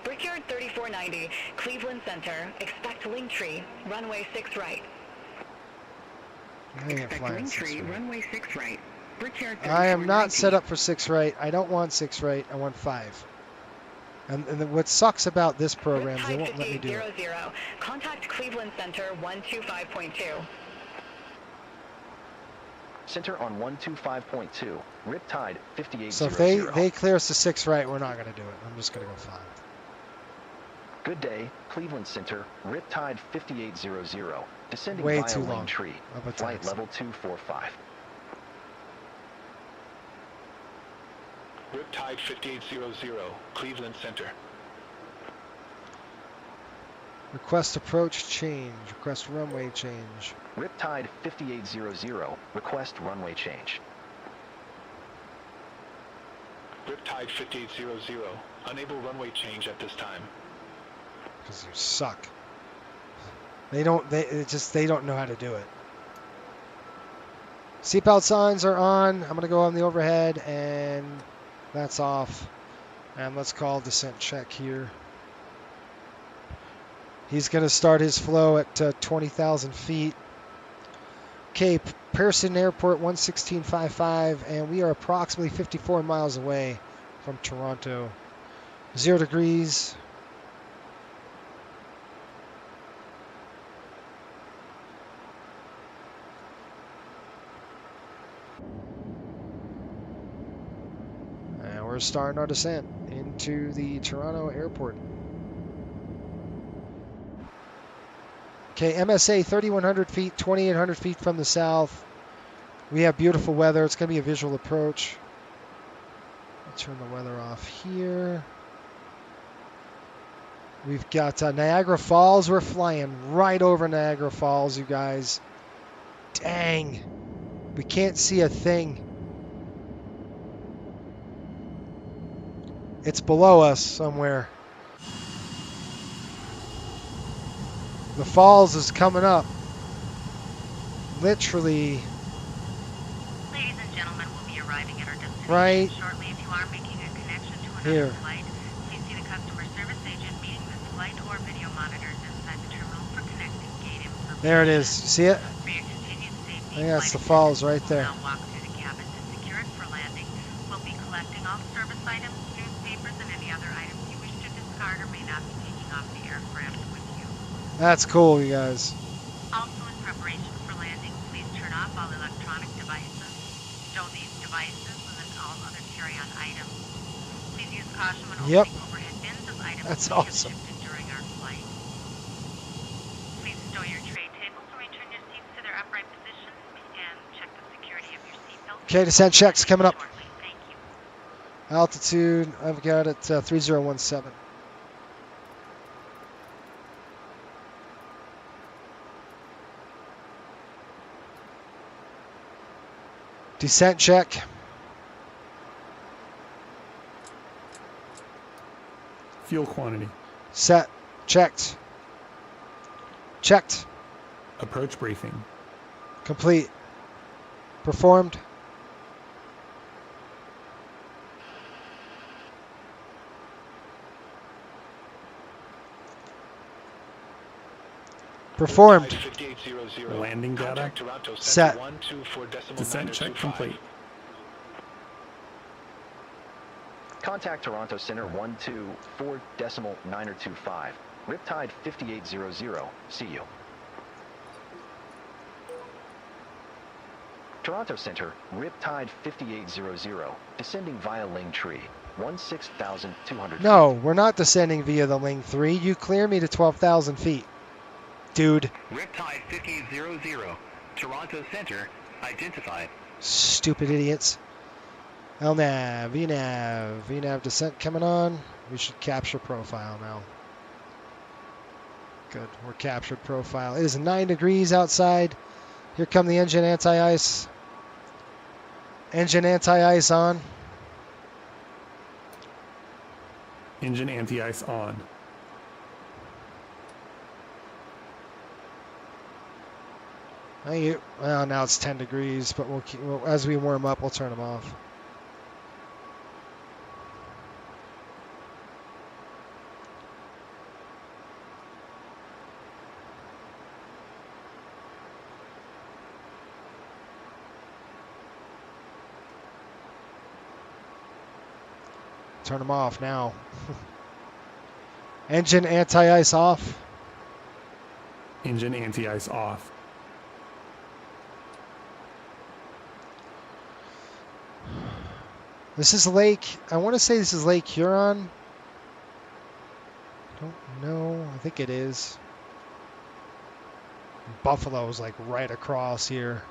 Speaker 5: Brickyard 3490, Cleveland Center. Expect Linktree, runway 6 right.
Speaker 8: Expect Linktree, runway 6 right. Brickyard 3490.
Speaker 2: I am not set up for 6 right. I don't want 6 right. I want 5. And what sucks about this program is they won't let me do it.
Speaker 5: Contact Cleveland Center 125.2.
Speaker 6: Center on 125.2. Riptide 5800.
Speaker 2: So if they clear us to 6 right, we're not going to do it. I'm just going to go 5.
Speaker 6: Good day, Cleveland Center. Riptide 5800. Descending
Speaker 2: Way
Speaker 6: via
Speaker 2: too long.
Speaker 6: Linktree. Flight level 245.
Speaker 9: Riptide 5800, Cleveland Center.
Speaker 2: Request approach change. Request runway change.
Speaker 6: Riptide 5800. Request runway change.
Speaker 9: Riptide 5800, unable runway change at this time.
Speaker 2: Because you suck. They don't know how to do it. Seatbelt signs are on. I'm going to go on the overhead, and that's off. And let's call descent check here. He's going to start his flow at 20,000 feet. Okay, Pearson Airport 11655, and we are approximately 54 miles away from Toronto. 0 degrees. And we're starting our descent into the Toronto airport. Okay, MSA 3,100 feet, 2,800 feet from the south. We have beautiful weather. It's going to be a visual approach. I'll turn the weather off here. We've got Niagara Falls. We're flying right over Niagara Falls, you guys. Dang. We can't see a thing. It's below us somewhere. The falls is coming up. Literally.
Speaker 10: Ladies and gentlemen, we'll be arriving at our destination
Speaker 2: right
Speaker 10: shortly. If you are making a connection to another
Speaker 2: here.
Speaker 10: flight, please see the customer service agent meeting this flight or video monitors inside the terminal for connecting gate information.
Speaker 2: There it is. You see it?
Speaker 10: For your continued safety,
Speaker 2: I think that's the falls right there.
Speaker 10: now walk through the cabin to secure it for landing. We'll be collecting all service items, newspapers, and any other items you wish to discard or may not be taking off the aircraft with you.
Speaker 2: That's cool, you guys.
Speaker 10: Also, in preparation for landing, please turn off all electronic devices. Stow these devices and then all other carry-on items. Please use caution when opening overhead bins as items
Speaker 2: That's
Speaker 10: may
Speaker 2: awesome.
Speaker 10: have shifted during our flight. Please stow your tray tables or return your seats to their upright positions and check the security of your seatbelt.
Speaker 2: Okay, descent checks coming up.
Speaker 10: Shortly. Thank you.
Speaker 2: Altitude, I've got it 3017. Descent check.
Speaker 4: Fuel quantity.
Speaker 2: Set. Checked. Checked.
Speaker 4: Approach briefing.
Speaker 2: Complete. Performed. Performed.
Speaker 4: Landing data.
Speaker 2: Set.
Speaker 4: Descent check complete.
Speaker 6: Contact Toronto Center 124.925. Riptide 5800. See you. Toronto Center, Riptide 5800. Descending via Ling Tree. 16,200
Speaker 2: No, we're not descending via the Ling 3. You clear me to 12,000 feet. Dude.
Speaker 11: Riptide 5800. Toronto Center identified.
Speaker 2: Stupid idiots. LNAV, VNAV, VNAV descent coming on. We should capture profile now. Good, we're captured profile. It is 9 degrees outside. Here come the engine anti-ice. Engine anti-ice on.
Speaker 4: Engine anti-ice on.
Speaker 2: Thank you. Well, now it's 10 degrees, but as we warm up, we'll turn them off. Turn them off now. Engine anti-ice off.
Speaker 4: Engine anti-ice off.
Speaker 2: This is Lake, I want to say this is Lake Huron. Don't know, I think it is. Buffalo's like right across here,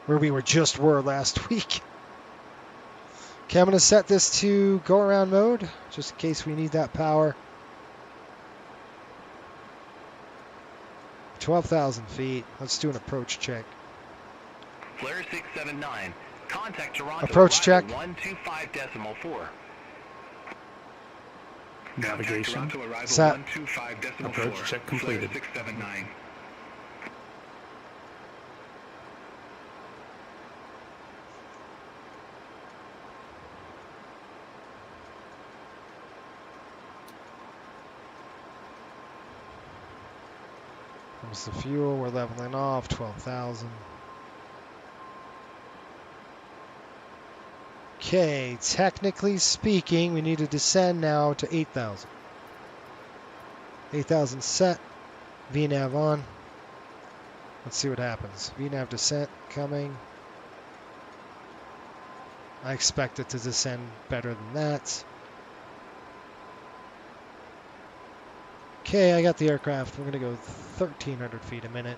Speaker 2: where we were last week. Okay, I'm going to set this to go around mode, just in case we need that power. 12,000 feet. Let's do an approach check.
Speaker 11: Flare 679. Contact Toronto.
Speaker 2: Approach check.
Speaker 11: 125.4.
Speaker 4: Navigation.
Speaker 2: Set.
Speaker 4: Approach check completed.
Speaker 11: Flare 679.
Speaker 2: Comes the fuel. We're leveling off. 12,000. Okay, technically speaking, we need to descend now to 8,000. 8,000 set. VNAV on. Let's see what happens. VNAV descent coming. I expect it to descend better than that. Okay, I got the aircraft. We're going to go 1,300 feet a minute.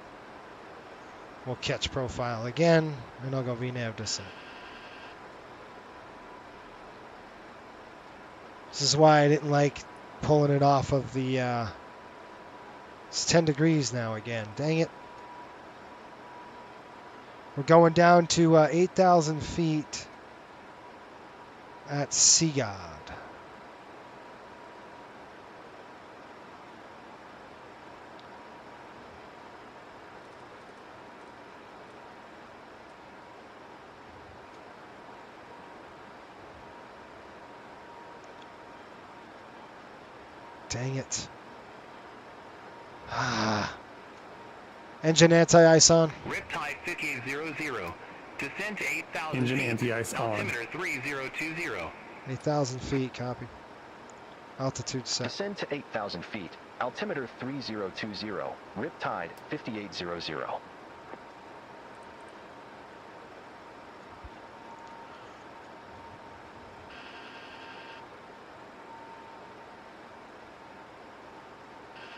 Speaker 2: We'll catch profile again, and I'll go VNAV descent. This is why I didn't like pulling it off of the... it's 10 degrees now again. Dang it. We're going down to 8,000 feet at Sea God. Dang it. Engine anti-ice on.
Speaker 11: Riptide 5800. Descend to 8,000
Speaker 4: Engine
Speaker 11: feet.
Speaker 4: anti-ice on.
Speaker 11: Altimeter 3020.
Speaker 2: 8,000 feet, copy. Altitude set.
Speaker 6: Descend to 8,000 feet. Altimeter 3020. Riptide 5800.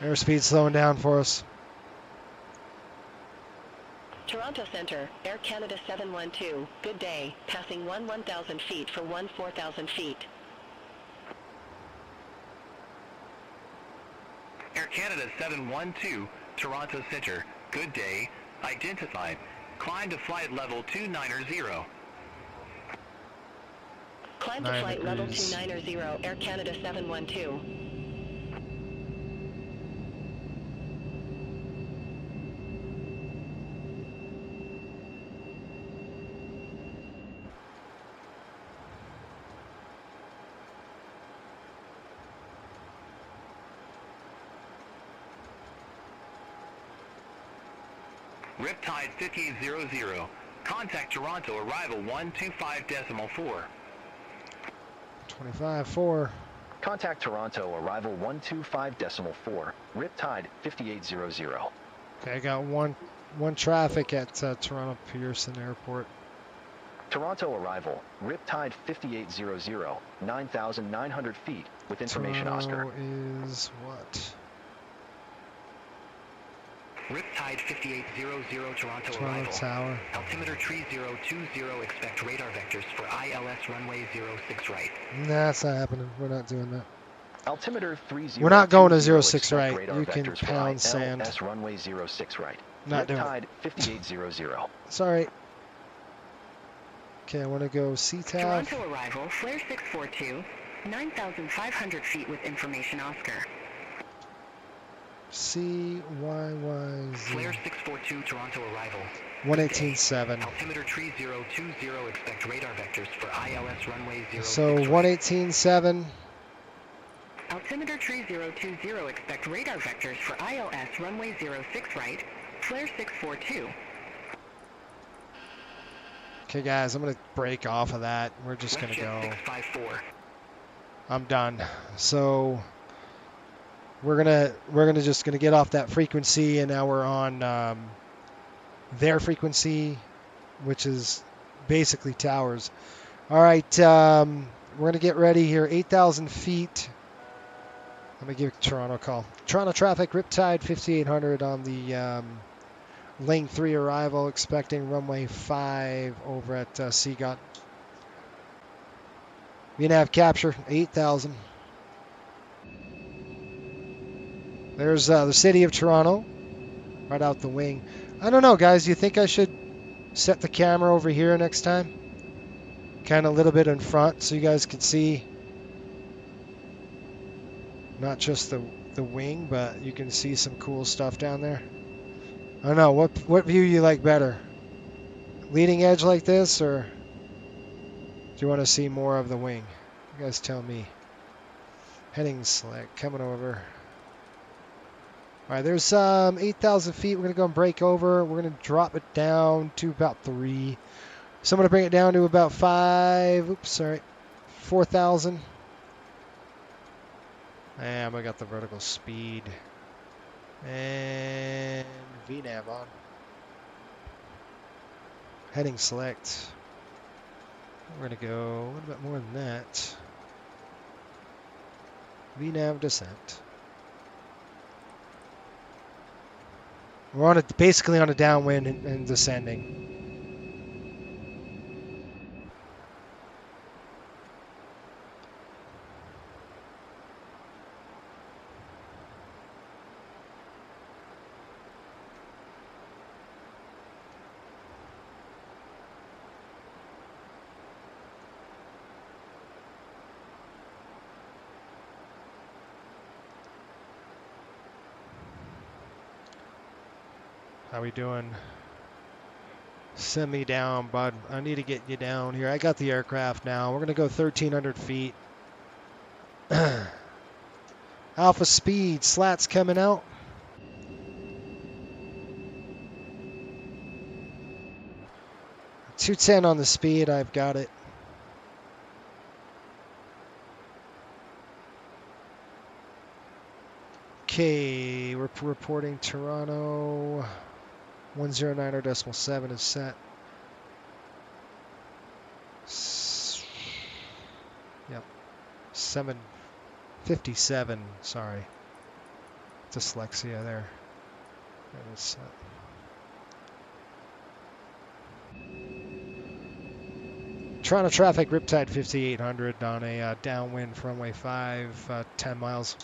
Speaker 2: Airspeed slowing down for us.
Speaker 5: Toronto Center, Air Canada 712. Good day. Passing 1,000 feet for 4,000 feet.
Speaker 11: Air Canada 712, Toronto Center. Good day. Identified. Climb to flight level 290.
Speaker 5: Climb to
Speaker 2: 9
Speaker 5: flight level
Speaker 2: degrees.
Speaker 5: 290, Air Canada 712.
Speaker 8: Riptide 5800. Contact Toronto, arrival 125.4.
Speaker 2: 25.4.
Speaker 6: Contact Toronto, arrival 125.4. Riptide 5800.
Speaker 2: Okay, I got one traffic at Toronto Pearson Airport.
Speaker 6: Toronto arrival, Riptide 5800, 9,900 feet with information Oscar.
Speaker 2: Toronto is what?
Speaker 8: Riptide 5800, Toronto
Speaker 2: Toronto
Speaker 8: arrival.
Speaker 2: Tower.
Speaker 8: Altimeter 3020, expect radar vectors for ILS runway 06 right.
Speaker 2: Nah, that's not happening. We're not doing that.
Speaker 6: Altimeter 3020.
Speaker 2: We're not going to 06
Speaker 6: expect
Speaker 2: right.
Speaker 6: radar
Speaker 2: You can
Speaker 6: vectors for
Speaker 2: pound sand.
Speaker 6: ILS runway 06 right.
Speaker 2: Not doing
Speaker 6: Riptide 5800.
Speaker 2: Sorry. Okay, I want to go CTAF.
Speaker 5: Toronto arrival, flare 642, 9,500 feet with information Oscar.
Speaker 2: CYYZ.
Speaker 8: Flare 642, Toronto arrival.
Speaker 2: 118.7.
Speaker 8: Altimeter 3020, expect radar vectors for ILS runway 06
Speaker 2: So 118.7.
Speaker 5: Altimeter 3020, expect radar vectors for ILS runway 06 right, flare 642.
Speaker 2: Okay, guys, I'm gonna break off of that. We're just gonna go.
Speaker 8: 654.
Speaker 2: I'm done. So we're just gonna get off that frequency, and now we're on their frequency, which is basically towers. All right, we're gonna get ready here. 8,000 feet. Let me give Toronto a call. Toronto traffic, Riptide 5800 on the lane 3 arrival, expecting runway 5 over at Seagot. VNAV capture 8,000. There's the city of Toronto, right out the wing. I don't know, guys. You think I should set the camera over here next time? Kind of a little bit in front so you guys can see not just the wing, but you can see some cool stuff down there. I don't know. What view you like better? Leading edge like this, or do you want to see more of the wing? You guys tell me. Heading select, coming over. All right, there's 8,000 feet. We're going to go and break over. We're going to drop it down to about 3. So I'm going to bring it down to about 5. Oops, sorry. 4,000. And I got the vertical speed. And VNAV on. Heading select. We're going to go a little bit more than that. VNAV descent. We're basically on a downwind and descending. How we doing? Send me down, bud. I need to get you down here. I got the aircraft now. We're going to go 1,300 feet. Alpha speed. Slats coming out. .210 on the speed. I've got it. Okay, we're reporting Toronto. 109.7 is set. Yep. 757. Sorry. Dyslexia there. That is set. Toronto traffic, Riptide 5800 on a downwind for runway 5, 10 miles.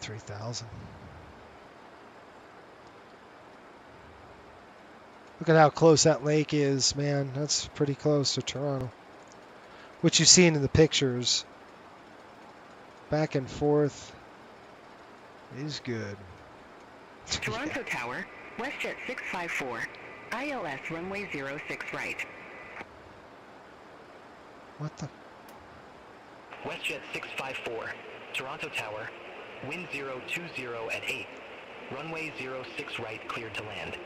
Speaker 2: 3,000. Look at how close that lake is, man. That's pretty close to Toronto. What you've seen in the pictures, back and forth, is good.
Speaker 8: Toronto Tower, WestJet 654, ILS runway 06 right.
Speaker 2: What the?
Speaker 6: WestJet 654, Toronto Tower, wind 020 at 8, runway 06 right cleared to land.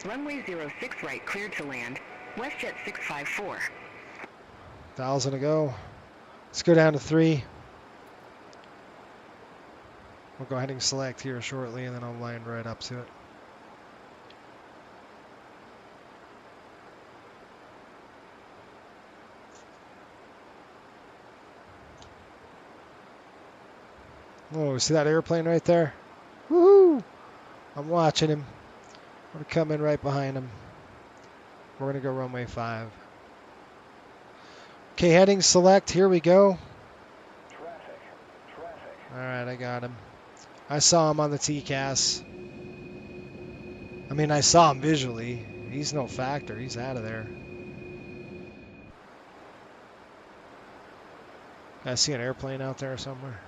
Speaker 8: Runway 06 right cleared to land, WestJet 654.
Speaker 2: 1,000 to go. Let's go down to 3. We'll go ahead and select here shortly, and then I'll line right up to it. Oh, see that airplane right there? Woohoo! I'm watching him. I'm going to come in right behind him. We're going to go runway 5. Okay, heading select. Here we go. All right, I got him. I saw him on the TCAS. I mean, I saw him visually. He's no factor. He's out of there. I see an airplane out there somewhere.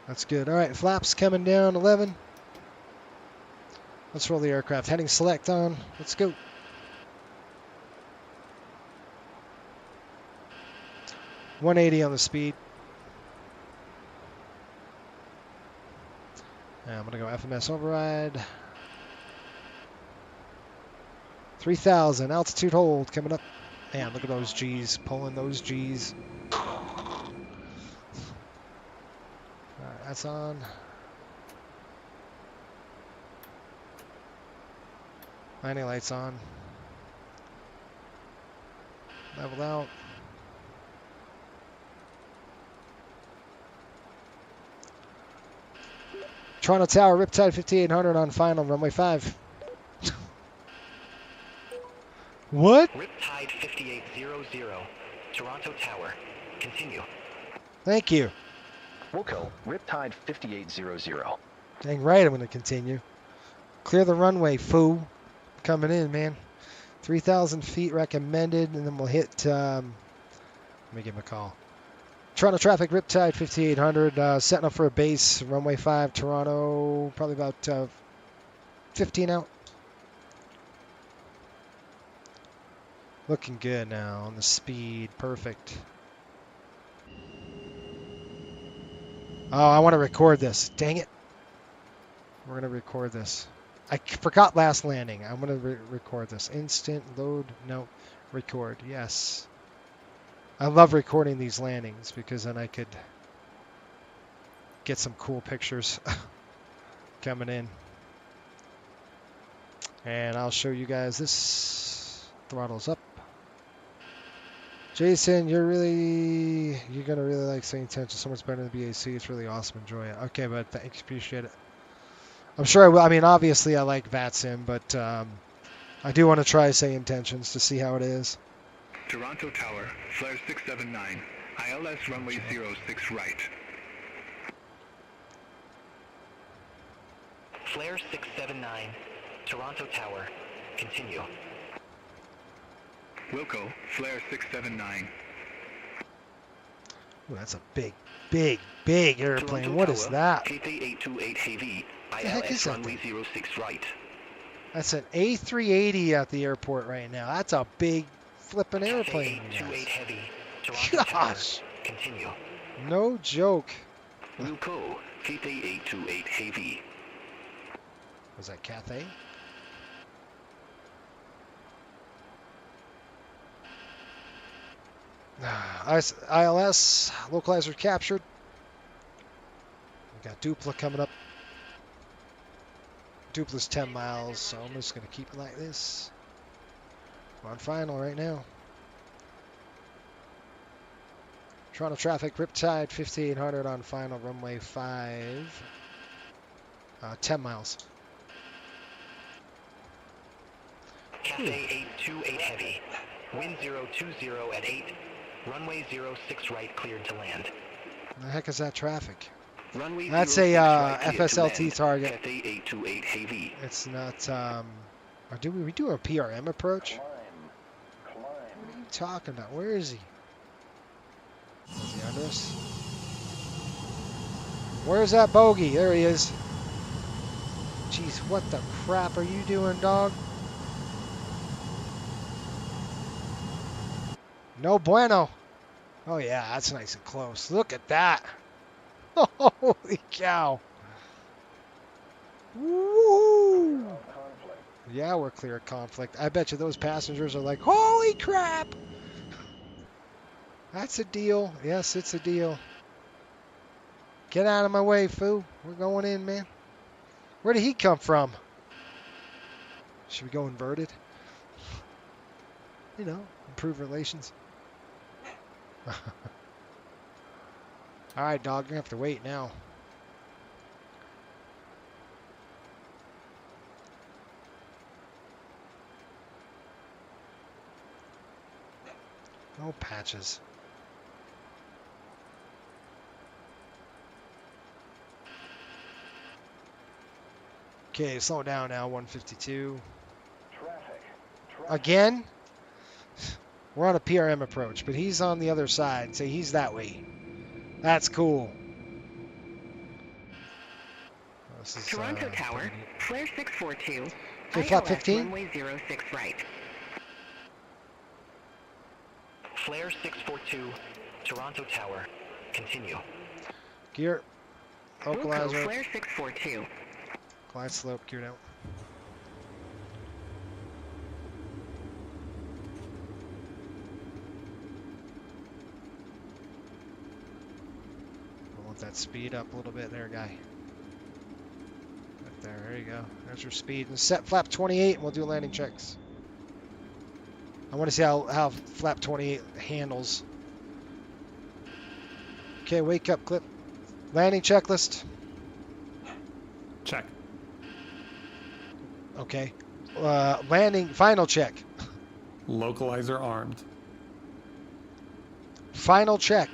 Speaker 2: That's good. All right, flaps coming down, 11. Let's roll the aircraft. Heading select on. Let's go. $180 on the speed. And I'm going to go FMS override. 3,000 altitude hold coming up. Man, look at those G's. Pulling those G's. All right, that's on. Landing lights on. Leveled out. Toronto Tower, Riptide 5800 on final, runway 5. What?
Speaker 6: Riptide 5800, Toronto Tower, continue.
Speaker 2: Thank you.
Speaker 6: Wilco, Riptide 5800.
Speaker 2: Dang right, I'm going to continue. Clear the runway, foo. Coming in, man. 3,000 feet recommended, and then we'll hit, let me give him a call. Toronto traffic, Riptide 5800, setting up for a base, runway 5, Toronto, probably about 15 out. Looking good now on the speed, perfect. Oh, I want to record this, dang it. We're going to record this. I forgot last landing. I'm going to record this. Instant load, no, record, yes. I love recording these landings because then I could get some cool pictures coming in. And I'll show you guys this. Throttle's up. Jason, you're going to really like Saying Intention. So much better than BAC. It's really awesome. Enjoy it. Okay, but thanks. Appreciate it. I'm sure I will. I mean, obviously I like VATSIM, but I do want to try Say Intentions to see how it is.
Speaker 11: Toronto Tower, flare 679, ILS runway 06 right.
Speaker 6: Flare 679, Toronto Tower, continue.
Speaker 11: Wilco, flare 679.
Speaker 2: Ooh, that's a big airplane.
Speaker 6: Toronto
Speaker 2: What
Speaker 6: Tower,
Speaker 2: is that?
Speaker 6: KT828 Heavy,
Speaker 2: the heck is
Speaker 6: ILS
Speaker 2: that
Speaker 6: runway
Speaker 2: thing?
Speaker 6: 06 right.
Speaker 2: That's an A380 at the airport right now. That's a big flipping airplane.
Speaker 6: KT828 Heavy, Toronto Tower,
Speaker 2: Gosh,
Speaker 6: continue.
Speaker 2: no joke.
Speaker 6: Wilco, KT828 Heavy.
Speaker 2: Was that Cathay? ILS, localizer captured. We got Dupla coming up. Dupla's 10 miles, so I'm just going to keep it like this. We're on final right now. Toronto traffic, Riptide 5800 on final, runway 5. 10 miles.
Speaker 6: Cathay 828 Heavy, wind 020 at 8,
Speaker 8: Runway 06 right cleared to land.
Speaker 2: The heck is that traffic?
Speaker 8: Runway
Speaker 2: That's
Speaker 8: 06
Speaker 2: a
Speaker 8: right cleared to
Speaker 2: FSLT
Speaker 8: land.
Speaker 2: target.
Speaker 8: Cathay 828 heavy.
Speaker 2: It's not. Or do we do a PRM approach? What are you talking about? Where is he? Is he under us? Where's that bogey? There he is. Jeez, what the crap are you doing, dog? No bueno. Oh yeah, that's nice and close. Look at that. Holy cow. Woo! Yeah, we're clear of conflict. I bet you those passengers are like, holy crap! That's a deal. Yes, it's a deal. Get out of my way, foo. We're going in, man. Where did he come from? Should we go inverted? You know, improve relations. All right, dog, you're going to have to wait now. No patches. Okay, slow down now, 152. Again? We're on a PRM approach, but he's on the other side, so he's that way. That's cool. This is,
Speaker 12: Toronto Tower, flare 642.
Speaker 2: Okay, flap 15.
Speaker 12: Runway 06 right.
Speaker 8: Flare 642, Toronto Tower. Continue.
Speaker 2: Gear. Localizer.
Speaker 12: Flare 642.
Speaker 2: Glide slope, geared out. I want that speed up a little bit there, guy. Right there you go. There's your speed. And set flap 28 and we'll do landing checks. I want to see how flap 28 handles. Okay, wake up clip. Landing checklist.
Speaker 4: Check.
Speaker 2: Okay. Landing, final check.
Speaker 4: Localizer armed.
Speaker 2: Final check.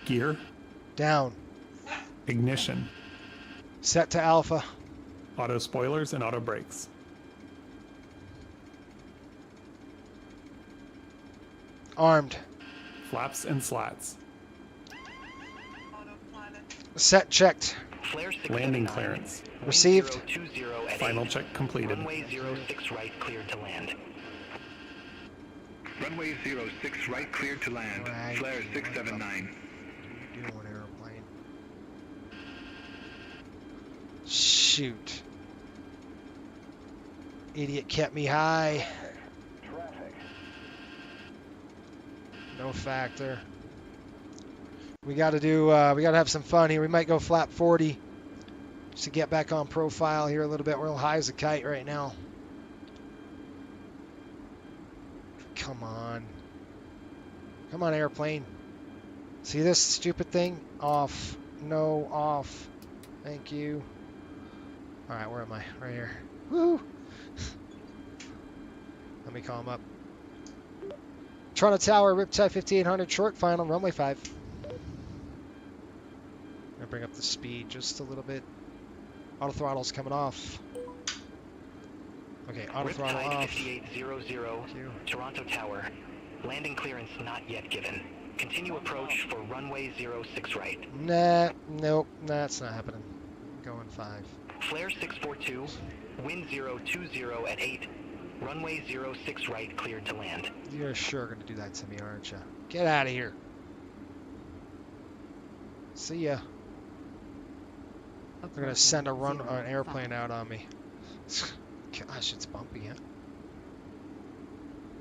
Speaker 4: Gear.
Speaker 2: Down.
Speaker 4: Ignition.
Speaker 2: Set to alpha.
Speaker 4: Auto spoilers and auto brakes.
Speaker 2: Armed.
Speaker 4: Flaps and slats.
Speaker 2: Set checked.
Speaker 8: Flare
Speaker 4: Landing
Speaker 8: 679.
Speaker 4: clearance.
Speaker 2: Received.
Speaker 8: 020 at
Speaker 4: Final
Speaker 8: 8.
Speaker 4: check completed.
Speaker 8: Runway 06 right cleared to land.
Speaker 11: Runway 06 right cleared to land.
Speaker 2: Right.
Speaker 11: Flare 679.
Speaker 2: Doing airplane. Shoot. Idiot kept me high. No factor. We got to do. We got to have some fun here. We might go flap 40 just to get back on profile here a little bit. We're a little high as a kite right now. Come on. Come on, airplane. See this stupid thing? Off. No, off. Thank you. All right, where am I? Right here. Woo! Let me call him up. Toronto Tower, Riptide 5800, short final, runway 5. I'm gonna bring up the speed just a little bit. Auto throttle's coming off. Okay, auto throttle
Speaker 8: Riptide
Speaker 2: off.
Speaker 8: 5800, Toronto Tower. Landing clearance not yet given. Continue approach for runway 06 right.
Speaker 2: Nah, nope, that's not happening. I'm going 5.
Speaker 8: Flare 642, wind 020 at 8. Runway 06 right cleared to land.
Speaker 2: You're sure gonna do that to me, aren't you? Get out of here. See ya. They're gonna send an airplane out on me. Gosh, it's bumpy, huh?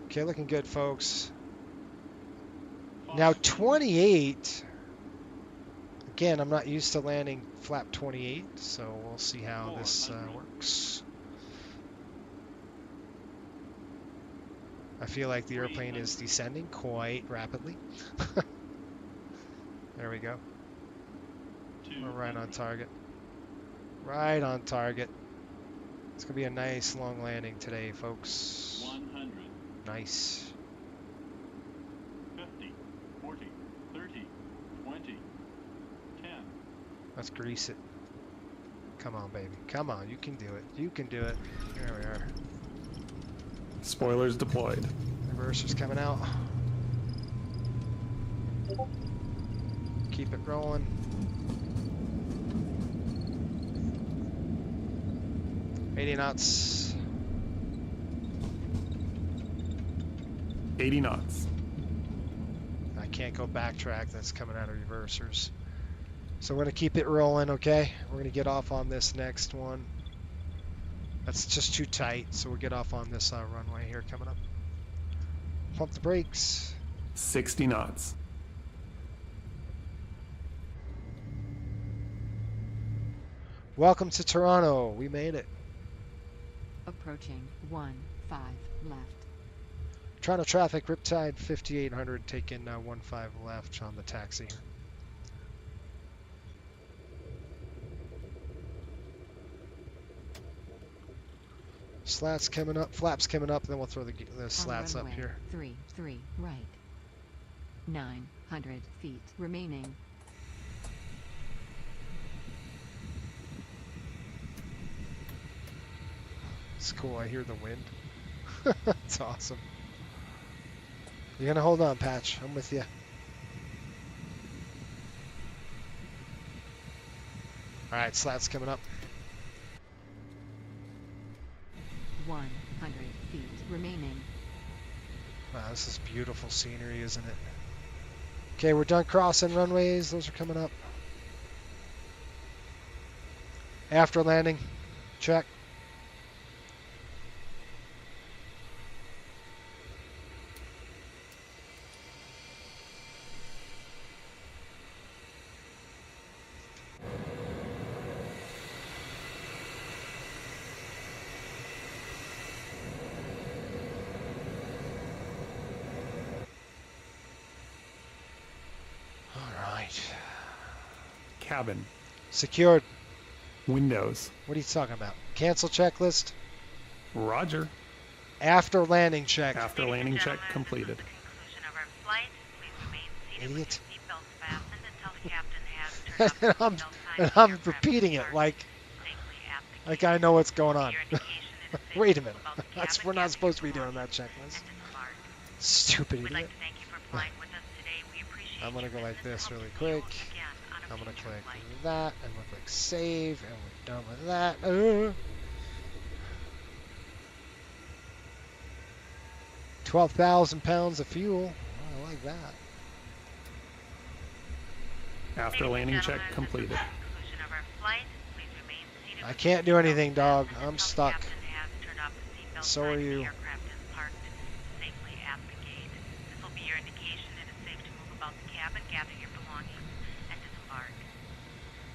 Speaker 2: Okay, looking good, folks. Now 28. Again, I'm not used to landing flap 28, so we'll see how this works. I feel like the airplane is descending quite rapidly. There we go. We're right on target. Right on target. It's going to be a nice long landing today, folks.
Speaker 9: 100.
Speaker 2: Nice.
Speaker 13: 50, 40, 30, 20, 10.
Speaker 2: Let's grease it. Come on, baby. Come on. You can do it. You can do it. There we are.
Speaker 4: Spoilers deployed.
Speaker 2: Reverser's coming out. Keep it rolling. $80 knots.
Speaker 4: 80 knots.
Speaker 2: I can't go backtrack. That's coming out of reversers. So we're going to keep it rolling, okay? We're going to get off on this next one. That's just too tight, so we'll get off on this runway here coming up. Pump the brakes.
Speaker 4: 60 knots.
Speaker 2: Welcome to Toronto. We made it.
Speaker 12: Approaching 15 left.
Speaker 2: Toronto traffic, Riptide 5800, taking 15 left on the taxi. Slats coming up, flaps coming up, then we'll throw the slats up here.
Speaker 12: 33 right. 900 feet remaining.
Speaker 2: It's cool, I hear the wind. It's awesome. You're gonna hold on, Patch. I'm with you. Alright, slats coming up.
Speaker 12: 100 feet remaining.
Speaker 2: Wow, this is beautiful scenery, isn't it? Okay, we're done crossing runways. Those are coming up. After landing, check.
Speaker 4: Cabin.
Speaker 2: Secured.
Speaker 4: Windows.
Speaker 2: What are you talking about? Cancel checklist?
Speaker 4: Roger.
Speaker 2: After landing check.
Speaker 4: After landing check completed.
Speaker 2: Idiot. and I'm repeating it like I know what's going on. Wait a minute. We're not supposed to be doing that checklist. Stupid idiot. I'm going to go like this really quick. I'm going to click that, and we'll click save, and we're done with that. 12,000 pounds of fuel. Oh, I like that.
Speaker 4: After landing check completed.
Speaker 2: I can't do anything, dog. I'm stuck. So are you.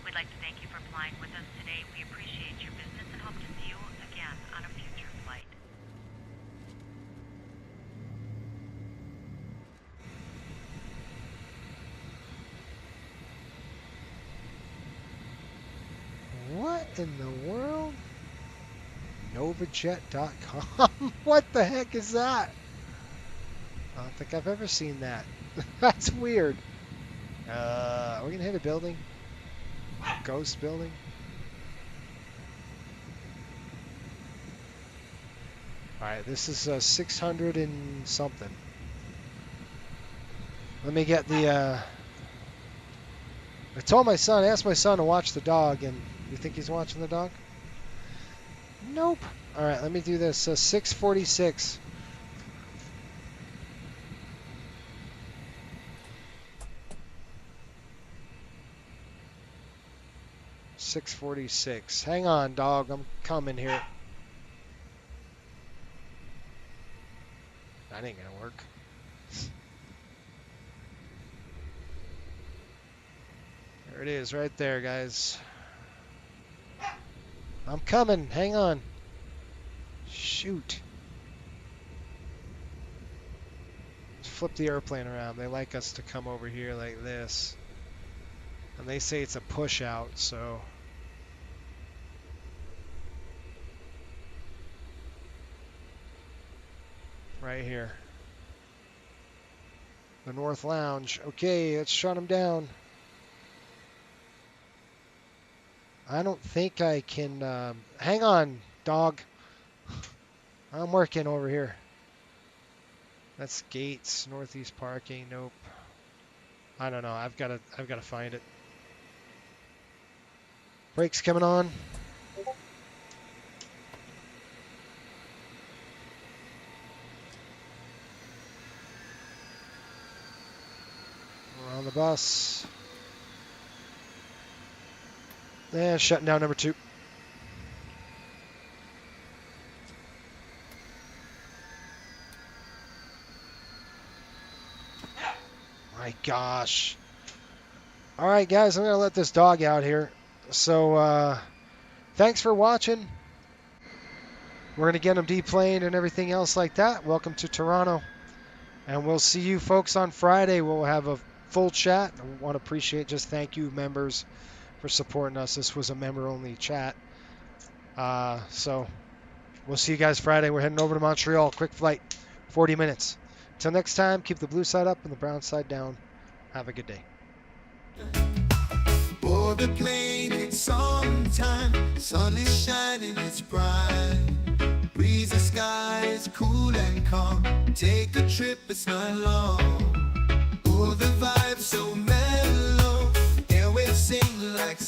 Speaker 10: We'd like to thank you for flying with us today. We appreciate your business and hope to see you again on a future flight.
Speaker 2: What in the world? Novajet.com? What the heck is that? I don't think I've ever seen that. That's weird. Are we gonna hit a building? A ghost building? Alright, this is 600 and something. Let me get the I told my son, asked my son to watch the dog, and you think he's watching the dog? Nope. Alright, let me do this. 646. $646. Hang on, dog. I'm coming here. That ain't gonna work. There it is, right there, guys. I'm coming. Hang on. Shoot. Let's flip the airplane around. They like us to come over here like this. And they say it's a push out, so... right here. The North Lounge. Okay, let's shut him down. I don't think I can... hang on, dog. I'm working over here. That's gates, northeast parking. Nope. I don't know. I've got to find it. Brakes coming on. We're on the bus. And shutting down number 2. My gosh. All right, guys, I'm going to let this dog out here. So thanks for watching. We're going to get him deplaned and everything else like that. Welcome to Toronto. And we'll see you folks on Friday. We'll have a full chat. I want to appreciate, just thank you, members, for supporting us. This was a member-only chat. So we'll see you guys Friday. We're heading over to Montreal. Quick flight, 40 minutes. Until next time, keep the blue side up and the brown side down. Have a good day.
Speaker 1: Board the plane, it's summertime. Sun is shining, it's bright. Breezy skies, cool and calm. Take a trip, it's not long. Oh, the vibe's so mellow. Airwaves sing like